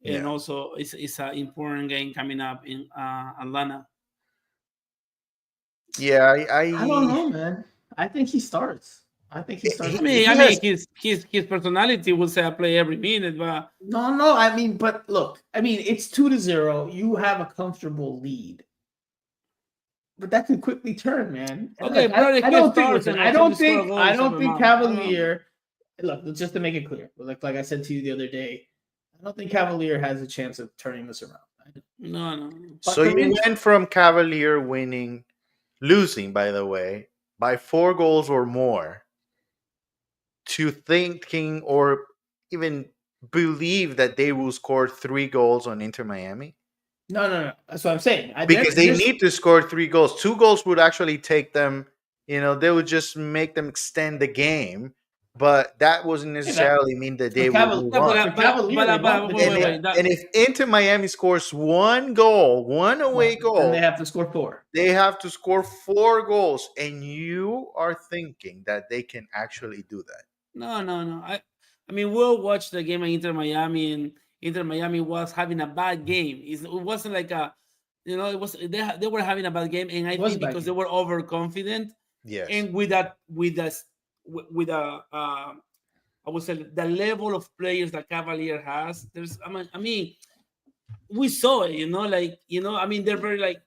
and also it's an important game coming up in Atlanta. Yeah, I don't know, man. I think he starts. I mean, his personality will say I play every minute, but no. I mean, but look, it's 2-0. You have a comfortable lead, but that could quickly turn, man. Okay, I don't think Cavalier. Look, just to make it clear, like I said to you the other day, I don't think Cavalier has a chance of turning this around. No. So you went from Cavalier losing, by the way, by 4 goals or more, to thinking or even believe that they will score 3 goals on Inter Miami? No. That's what I'm saying. Because they need to score 3 goals. 2 goals would actually take them, they would just make them extend the game. But that wasn't necessarily mean that they would move on. And if Inter Miami scores 1 goal, 1 away goal, then they have to score 4. They have to score 4 goals, and you are thinking that they can actually do that. No. I mean, we'll watch the game at Inter Miami, and Inter Miami was having a bad game. It wasn't like it was they were having a bad game, and I think because they were overconfident. Yes. And I would say the level of players that Cavalier has. We saw it. They're very like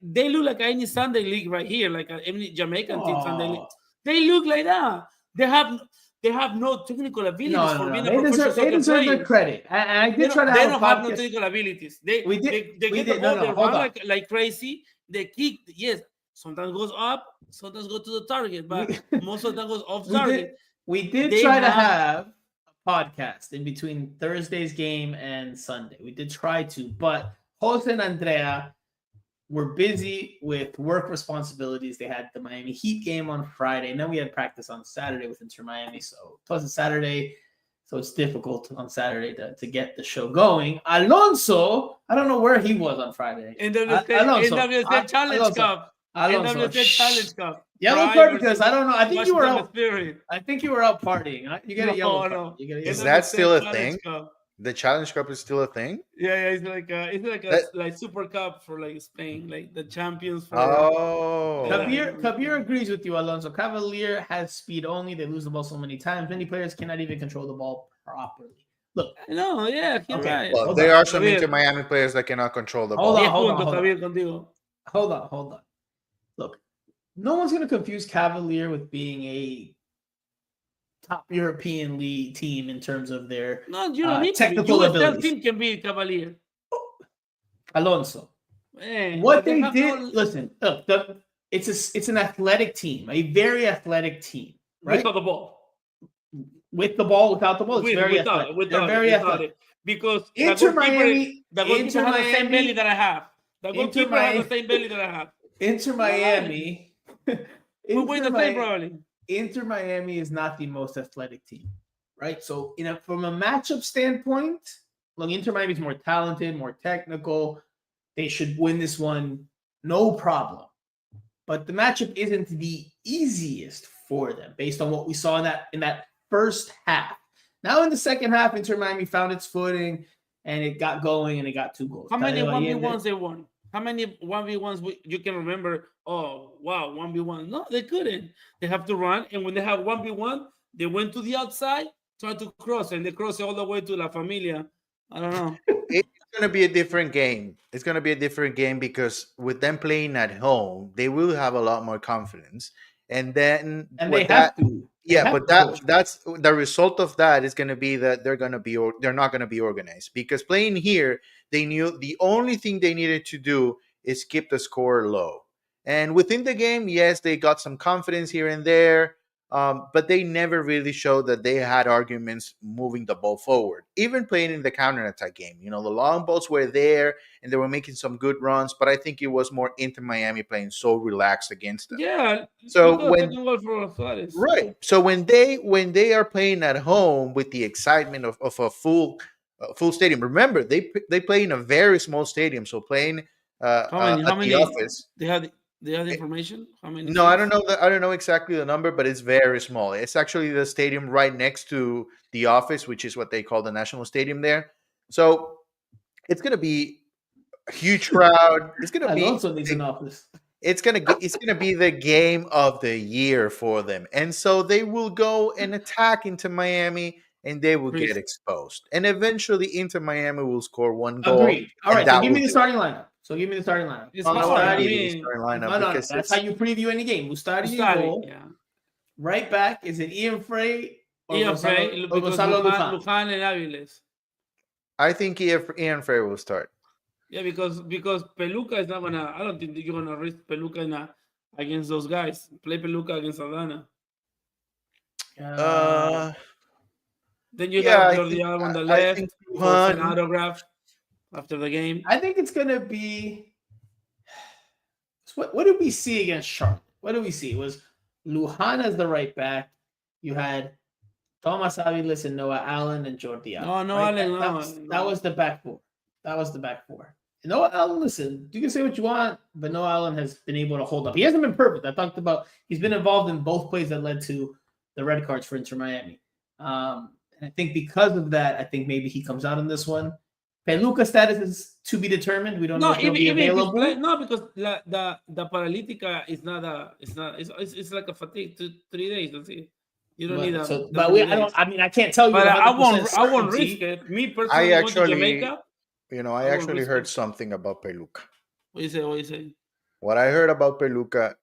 they look like any Sunday league right here, like any Jamaican team Sunday league. They look like that. They have They have no technical abilities No, for no, being no. a They professional deserve soccer their player. credit. And I They did try to don't have a have no podcast. technical abilities. They We get did. the ball, No, they hold run on. like crazy. They kick, yes, sometimes goes up, sometimes go to the target, but most of the time goes off target. We did They try to have- have a podcast in between Thursday's game and Sunday. We did try to, but Jose and Andrea were busy with work responsibilities. They had the Miami Heat game on Friday, and then we had practice on Saturday with Inter Miami. So it was a Saturday, so it's difficult on Saturday to get the show going. Alonso, I don't know where he was on Friday. NWSL Challenge Cup. Alonso. NWSL Challenge Cup. Yellow card because I don't know. I think you were out. Spirit. I think you were out partying. You get a yellow card. No. You get a Is yellow that card. still a Challenge thing? Cup. The Challenge Cup is still a thing? Yeah, it's like a Super Cup for like Spain, like the champions for Oh. Kabir agrees with you, Alonso. Cavalier has speed only. They lose the ball so many times. Many players cannot even control the ball properly. Look. No, yeah, you're right. Well, there are some Inter Miami players that cannot control the ball. Hold on. Look, no one's going to confuse Cavalier with being a top European league team in terms of their technical abilities. Team can be Cavalier. Alonso. What they did, listen, look, it's an athletic team, a very athletic team, right? Without the ball. With the ball, without the ball, it's very athletic. They're very athletic. Because Inter Miami, the goalkeeper has the same belly that I have. The goalkeeper has the same belly that I have. Inter Miami. We'll win the thing probably. Inter Miami is not the most athletic team, right? So, from a matchup standpoint, look, Inter Miami is more talented, more technical. They should win this one, no problem. But the matchup isn't the easiest for them, based on what we saw in that first half. Now, in the second half, Inter Miami found its footing, and it got going, and it got 2 goals. How many 1v1s they won? How many 1v1s you can remember? Oh, wow, 1v1. No, they couldn't. They have to run. And when they have 1v1, they went to the outside, tried to cross, and they crossed all the way to La Familia. I don't know. It's going to be a different game. It's going to be a different game because with them playing at home, they will have a lot more confidence. And then they have to. Yeah, but that's the result of that is going to be that they're not going to be organized, because playing here, they knew the only thing they needed to do is keep the score low. And within the game, yes, they got some confidence here and there, but they never really showed that they had arguments moving the ball forward. Even playing in the counterattack game, the long balls were there and they were making some good runs, but I think it was more Inter Miami playing so relaxed against them. Yeah. So when they are playing at home with the excitement of a full stadium, remember they play in a very small stadium, so playing how many the office. They have information? How many? No, I don't know. I don't know exactly the number, but it's very small. It's actually the stadium right next to the office, which is what they call the National Stadium there. So it's going to be a huge crowd. It's going to be. Also needs an office. It's gonna be the game of the year for them, and so they will go and attack into Miami, and they will get exposed. And eventually, Inter Miami will score 1 goal. Agreed. All right, so give me the starting lineup. That's how you preview any game. Mustari goal. Yeah. Right back, is it Ian Frey or Gonzalo Luján and Aviles? I think Ian Frey will start. Yeah, because Peluca is not gonna. I don't think you're gonna risk Peluca against those guys. Play Peluca against Aldana. Then you have Jordi Alba on the left for an autograph after the game. I think it's gonna be. What did we see against Charlotte? What did we see? It was Luján as the right back. You had Thomas Aviles and Noah Allen and Jordi Alba. That was the back four. Noah Allen, listen, you can say what you want, but Noah Allen has been able to hold up. He hasn't been perfect. I talked about he's been involved in both plays that led to the red cards for Inter Miami. And I think because of that, I think maybe he comes out in this one. Peluca status is to be determined. We don't know if he'll be available. Because the paralytica is not it's like a fatigue 3 days. That's it. You don't need that. I can't tell you. But I won't risk it. Me personally, I actually, Jamaica. I actually heard something about Peluca. What you say? What I heard about Peluca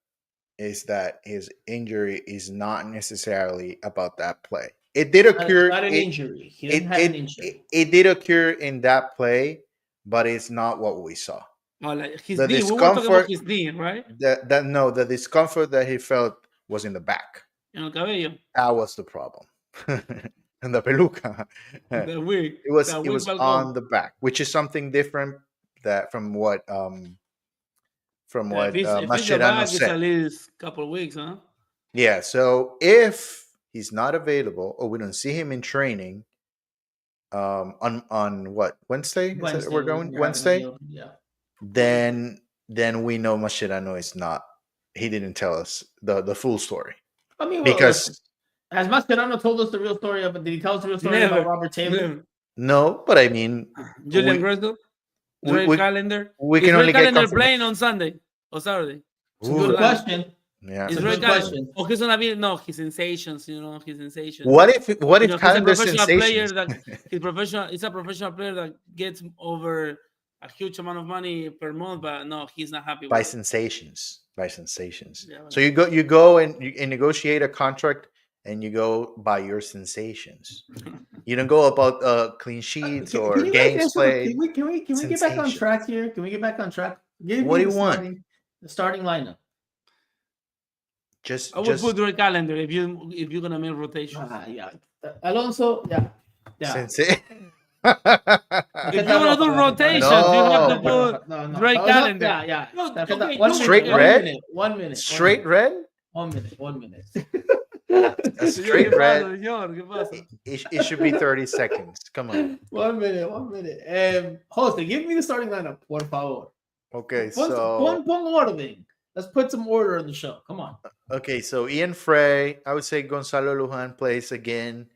is that his injury is not necessarily about that play. It did occur. Not an injury. He didn't have an injury. It did occur in that play, but it's not what we saw. Oh, like his The knee. We were talking about discomfort, his knee, right? the discomfort that he felt was in the back. En el cabello. That was the problem. And the peluca. The wig. It was The it wig was balcón. on the back, which is something different that from what If it's the Mascherano back, it's at said. least a couple of weeks, huh? Yeah, so if he's not available or we don't see him in training, on what Wednesday? Is it we're going Wednesday? Yeah. Then we know Mascherano is not. He didn't tell us the full story I mean, because has Mascherano told us the real story of it? Did he tell us the real story Never. about Robert Taylor? Never. no, but I mean, Julian we- Gressel? we- Dre Calendar? we Is can Dre only get Calendar confirmation. playing on Sunday or Saturday? It's a good Ooh, question. yeah. Is a Dre good Calendar? question. Or he's gonna be his sensations, his sensations. What if You know, he's a Calendar professional player sensations? he's a professional player that gets over a huge amount of money per month, but no, he's not happy by with it. sensations? Yeah, So you go and negotiate a contract and you go by your sensations. You don't go about clean sheets Can or you guys games answer- played. Can we get back on Sensations. track here? Can we get back on track? Give What me do you the want? The starting lineup. Just I would put Dre Calendar if you're gonna make rotation. Yeah. Alonso, yeah. Sensa- If you wanna do rotations, you have to put Dre Calendar. Yeah. No, Tarjeta, okay, one Straight minute, red? 1 minute. Straight red? 1 minute. 1 minute. A straight ¿Qué red. pasa, señor? ¿Qué pasa? It should be 30 seconds. Come on. 1 minute. Jose, give me the starting lineup, por favor. Okay, Pon orden. Let's put some order in the show. Come on. Okay, so Ian Frey, I would say Gonzalo Lujan plays again.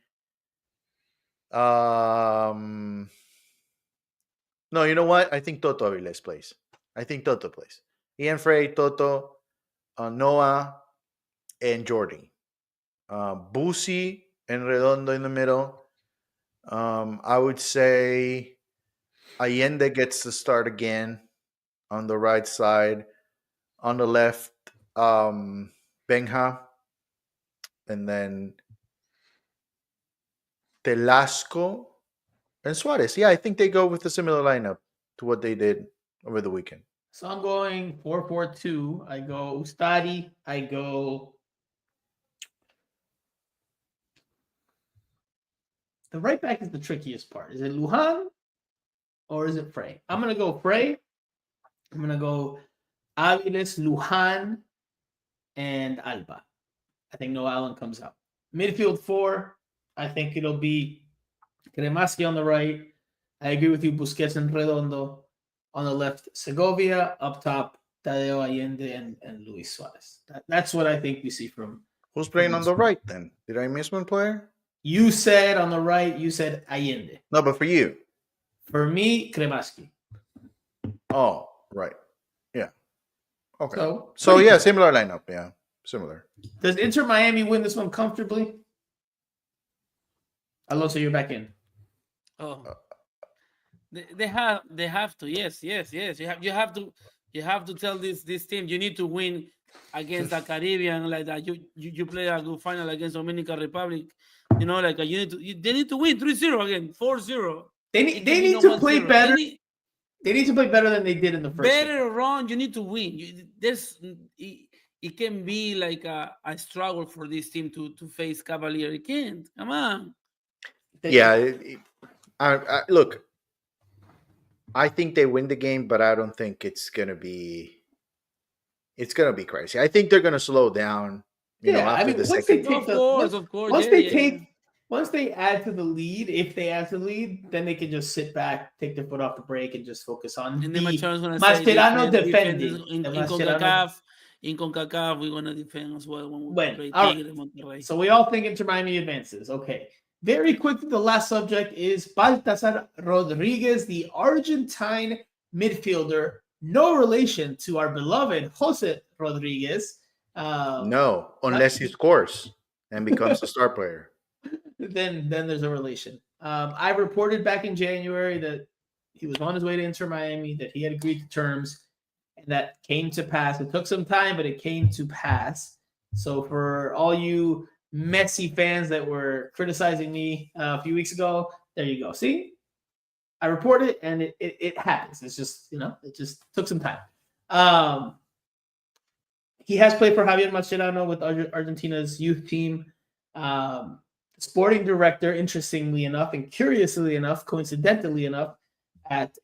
No, you know what? I think Toto Aviles plays. I think Toto plays. Ian Frey, Toto, Noah, and Jordi. Busi and Redondo in the middle. I would say Allende gets to start again on the right side. On the left, Benja. And then Telasco and Suarez. Yeah, I think they go with a similar lineup to what they did over the weekend. So I'm going 4-4-2. I go Ustadi. I go. The right back is the trickiest part. Is it Lujan or is it Frey? I'm going to go Frey. I'm going to go Aviles, Lujan, and Alba. I think no Allen comes out. Midfield 4. I think it'll be Cremaschi on the right. I agree with you, Busquets and Redondo. On the left, Segovia. Up top, Tadeo Allende and Luis Suarez. That's what I think we see from. Who's playing on the right then? Did I miss one player? You said on the right, you said Allende. No, but for you. For me, Cremaschi. Oh, right. Yeah. Okay. So yeah, similar lineup. Yeah, similar. Does Inter Miami win this one comfortably? Alonso, you're back in. Oh, they have to. Yes. You have to tell this team you need to win against the Caribbean like that. You play a good final against Dominican Republic. You know, like they need to win 3-0 again, 4-0. They need to play better. They need to play better than they did in the first. Better run. You need to win. It can be like a struggle for this team to face Cavalier. It can't. Come on. Yeah. Look, I think they win the game, but I don't think it's gonna be crazy. I think they're gonna slow down. You know, after the second. Of course. Once they add to the lead, if they add to the lead, then they can just sit back, take their foot off the brake, and just focus on and then Mascherano defending. In CONCACAF, we're gonna defend as well when we play Monterrey. So we all think Inter Miami advances. Okay. Very quickly, the last subject is Baltasar Rodriguez, the Argentine midfielder. No relation to our beloved Jose Rodriguez. No, unless he scores and becomes a star player. Then there's a relation. I reported back in January that he was on his way to Inter Miami, that he had agreed to terms, and that came to pass. It took some time, but it came to pass. So for all you Messi fans that were criticizing me a few weeks ago, there you go. See, I reported, and it happens. It's just, it just took some time. He has played for Javier Mascherano with Argentina's youth team. Sporting director, interestingly enough, and curiously enough, coincidentally enough, at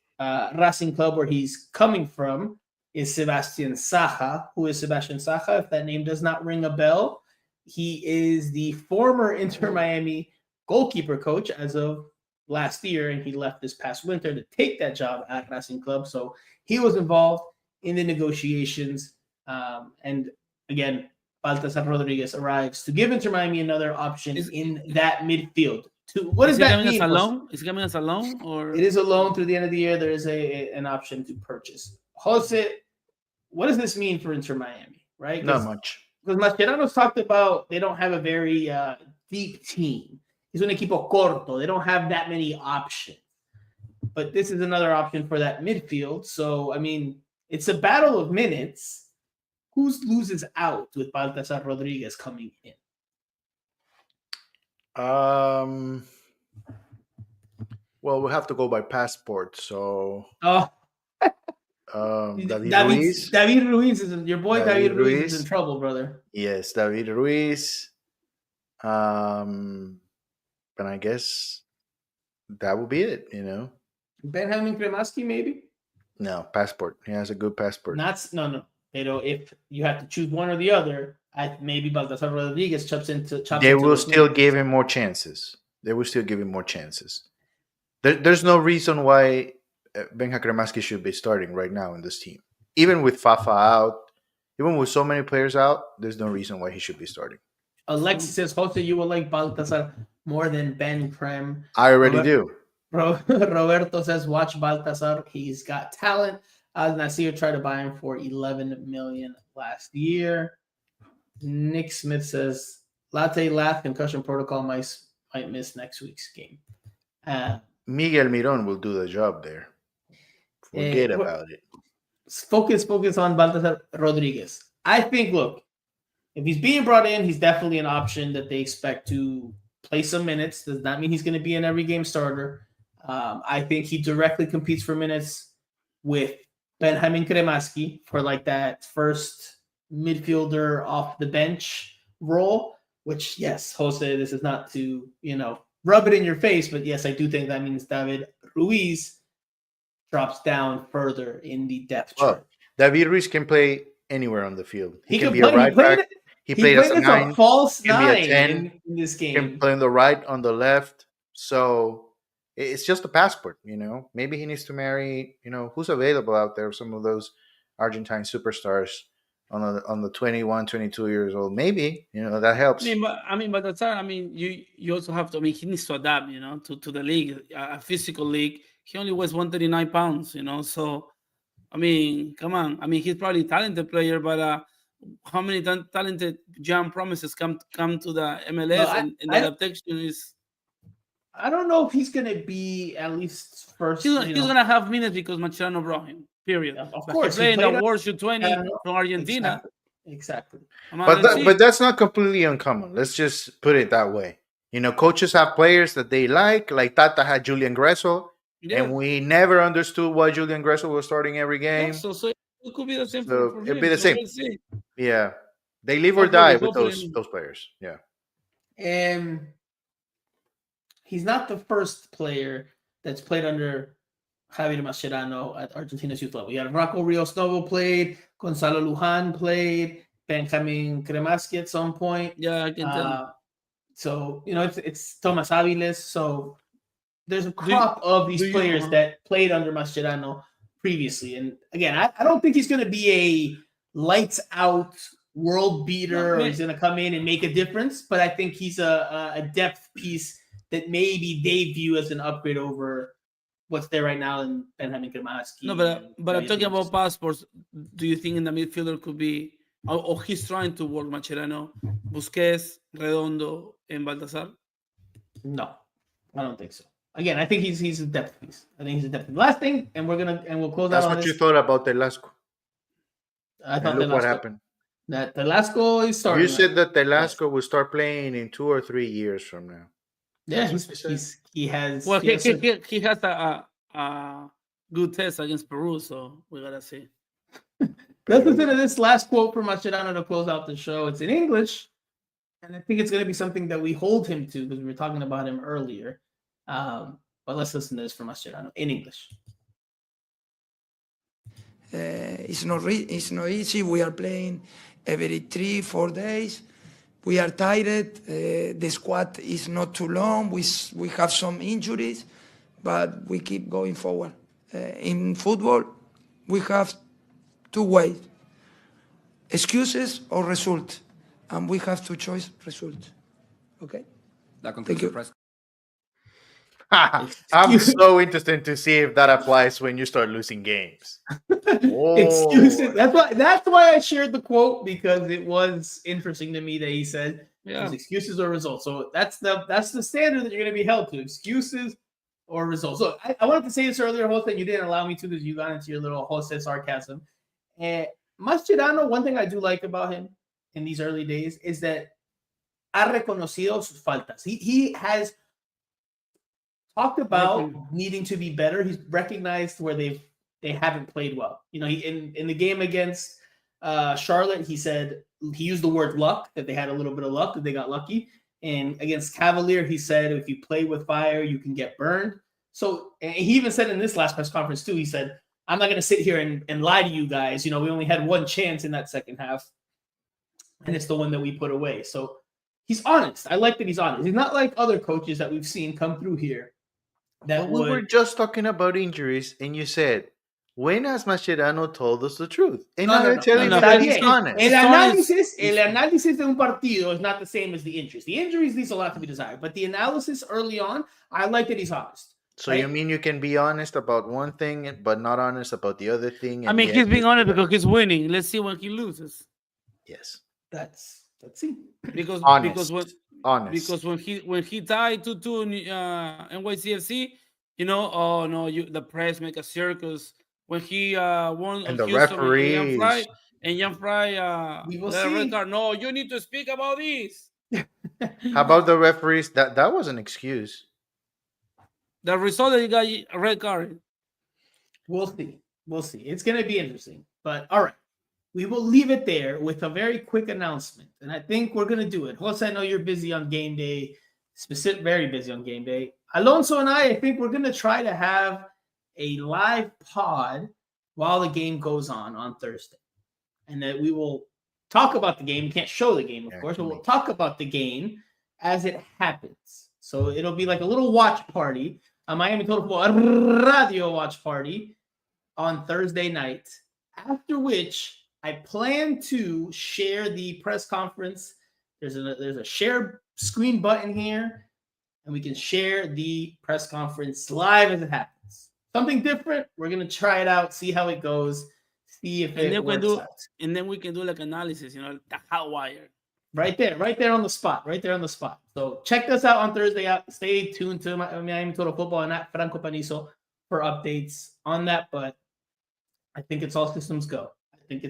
Racing Club, where he's coming from, is Sebastian Saja. Who is Sebastian Saja? If that name does not ring a bell, he is the former Inter Miami goalkeeper coach as of last year, and he left this past winter to take that job at Racing Club. So he was involved in the negotiations. And again, Baltasar Rodriguez arrives to give Inter Miami another option in that midfield. What does that mean? Is he coming as a loan, or it is a loan through the end of the year? There is an option to purchase. Jose, what does this mean for Inter Miami? Right? Not much. Because Mascherano's talked about they don't have a very deep team. It's un equipo corto. They don't have that many options. But this is another option for that midfield. So, I mean, it's a battle of minutes. Who loses out with Baltasar Rodriguez coming in? Well, we have to go by passport. So, David Ruiz is your boy. David Ruiz is in trouble, brother. Yes, David Ruiz. But I guess that would be it. Benjamin Kremaski, maybe. No, passport. He has a good passport. No. If you have to choose one or the other, maybe Baltasar Rodriguez chops into. They will still give him more chances. There's no reason why Benja Kremaski should be starting right now in this team. Even with Fafa out, even with so many players out, there's no reason why he should be starting. Alexis says, Jose, you will like Baltasar more than Ben Krem. I already do. Roberto says, watch Baltasar. He's got talent. Nasir tried to buy him for $11 million last year. Nick Smith says, Latte Lath concussion protocol might miss next week's game. Miguel Miron will do the job there. Forget about it. Focus on Baltasar Rodriguez. I think, look, if he's being brought in, he's definitely an option that they expect to play some minutes. Does not mean he's going to be an every game starter. I think he directly competes for minutes with Benjamin Kremaski for like that first midfielder off the bench role, which, yes, Jose, this is not to, rub it in your face, but yes, I do think that means David Ruiz drops down further in the depth chart. David Ruiz can play anywhere on the field. He can be a right back. He played as a 9, false can 9 be a 10, in this game. He can play on the right, on the left. So it's just a passport, Maybe he needs to marry, who's available out there, some of those Argentine superstars on the 21, 22 years old. Maybe, that helps. But that's you also have to. He needs to adapt, to the league, a physical league. He only weighs 139 pounds, So, come on. He's probably a talented player, but how many talented young promises come to the MLS, and the adaptation is. I don't know if he's going to be at least first. He's going to have minutes because Mascherano brought him. Period. Of course, he played in the World U20 from Argentina. Exactly. But that's not completely uncommon. Let's just put it that way. Coaches have players that they like Tata had Julian Gressel, and we never understood why Julian Gressel was starting every game. So it could be the same. It'd be the same. Yeah, they live or die with those players. Yeah. He's not the first player that's played under Javier Mascherano at Argentina's youth level. We had Rocco Rios Novo played, Gonzalo Lujan played, Benjamin Kremaski at some point. Yeah, I can tell. So, it's Tomas Aviles. So there's a crop of these players that played under Mascherano previously. And again, I don't think he's going to be a lights out world beater or he's going to come in and make a difference. But I think he's a depth piece that maybe they view as an upgrade over what's there right now in Benjamin Kremaski. No, but I'm talking about passports. Do you think in the midfielder could be, or he's trying to work Mascherano, Busquets, Redondo, and Baltasar? No, I don't think so. Again, I think he's a depth piece. Last thing, and we'll close out on this. That's what you thought about Telasco. I And thought look what Telasco. happened. That Telasco is starting. You said that Telasco will start playing in 2 or 3 years from now. Yeah, That's what you said? he has. Well, he has some- he has a good test against Peru, so we gotta see. Let's listen to this last quote from Mascherano to close out the show. It's in English, and I think it's going to be something that we hold him to because we were talking about him earlier. But let's listen to this from Mascherano in English. It's not easy. We are playing every 3-4 days. We are tired. The squad is not too long. We have some injuries, but we keep going forward. In football, we have 2 ways: excuses or result, and we have to choose result. Okay. Thank you. I'm so interested to see if that applies when you start losing games. Excuses. That's why I shared the quote, because it was interesting to me that he said Yeah. excuses or results. So that's the standard that you're going to be held to: excuses or results. So I wanted to say this earlier, Jose, and you didn't allow me to because you got into your little Jose sarcasm. And Mascherano, one thing I do like about him in these early days is that ha reconocido sus faltas. He has talked about needing to be better. He's recognized where they haven't played well. You know, in the game against Charlotte, he said he used the word luck, that they had a little bit of luck, that they got lucky. And against Cavalier, he said if you play with fire, you can get burned. So, and he even said in this last press conference too, he said, I'm not going to sit here and lie to you guys. You know, we only had one chance in that second half, and it's the one that we put away. So he's honest. I like that he's honest. He's not like other coaches that we've seen come through here. But we were just talking about injuries, and you said, when has Mascherano told us the truth? And now you're telling me that he's honest. El análisis de un partido is not the same as the injuries. The injuries leaves a lot to be desired, but the analysis early on, I like that he's honest. So you mean you can be honest about one thing, but not honest about the other thing? I mean, he's being honest because he's winning. Let's see when he loses. Yes. Let's see. Because honest. Because when he tied 2-2 NYCFC, you know, oh no, the press make a circus. When he won and the Houston referees and Jan Fry we will the see. red card. No, you need to speak about this. How about the referees? That was an excuse. The result that he got a red card. We'll see. We'll see. It's going to be interesting. But all right, we will leave it there with a very quick announcement. And I think we're going to do it. Jose, I know you're busy on game day, very busy on game day. Alonso and I think we're going to try to have a live pod while the game goes on Thursday. And that we will talk about the game. We can't show the game, of course, but we'll talk about the game as it happens. So it'll be like a little watch party, a Miami Total Football Radio watch party on Thursday night, after which I plan to share the press conference. There's a share screen button here, and we can share the press conference live as it happens. Something different. We're going to try it out, see how it goes, see if it works out. And then we can do like analysis, you know, the hot wire. Right there on the spot. So check us out on Thursday. Stay tuned to Miami Total Football and at Franco Panizo for updates on that. But I think it's all systems go. Here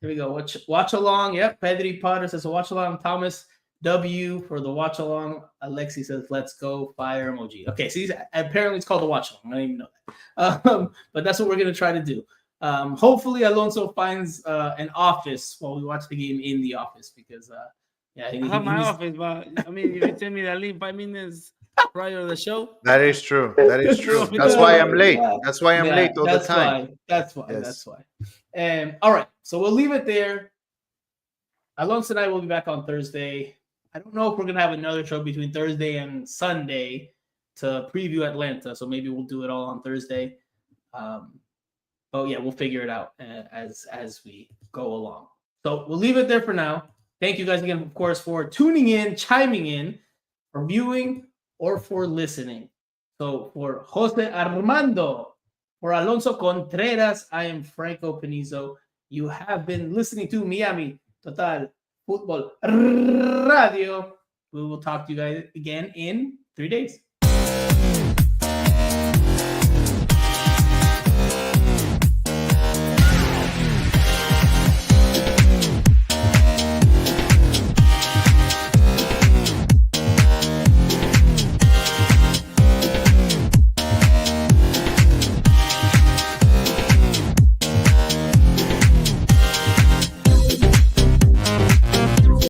we go. Watch along. Yep. Pedri Potter says watch along. Thomas W for the watch along. Alexi says let's go. Fire emoji. Okay. So apparently it's called a watch along. I didn't even know that. But that's what we're gonna try to do. Hopefully Alonso finds an office while we watch the game in the office, because I have my office, but I mean, if you send me that link 5 minutes prior to the show. That is true. That's why I'm late. That's why I'm late all the time. That's why. All right, so we'll leave it there. Alonso and I will be back on Thursday. I don't know if we're gonna have another show between Thursday and Sunday to preview Atlanta, so maybe we'll do it all on Thursday. Oh yeah, we'll figure it out as we go along. So we'll leave it there for now. Thank you guys again, of course, for tuning in, chiming in, for viewing, or for listening. So for Jose Armando, for Alonso Contreras, I am Franco Panizo. You have been listening to Miami Total Futbol Radio. We will talk to you guys again in 3 days.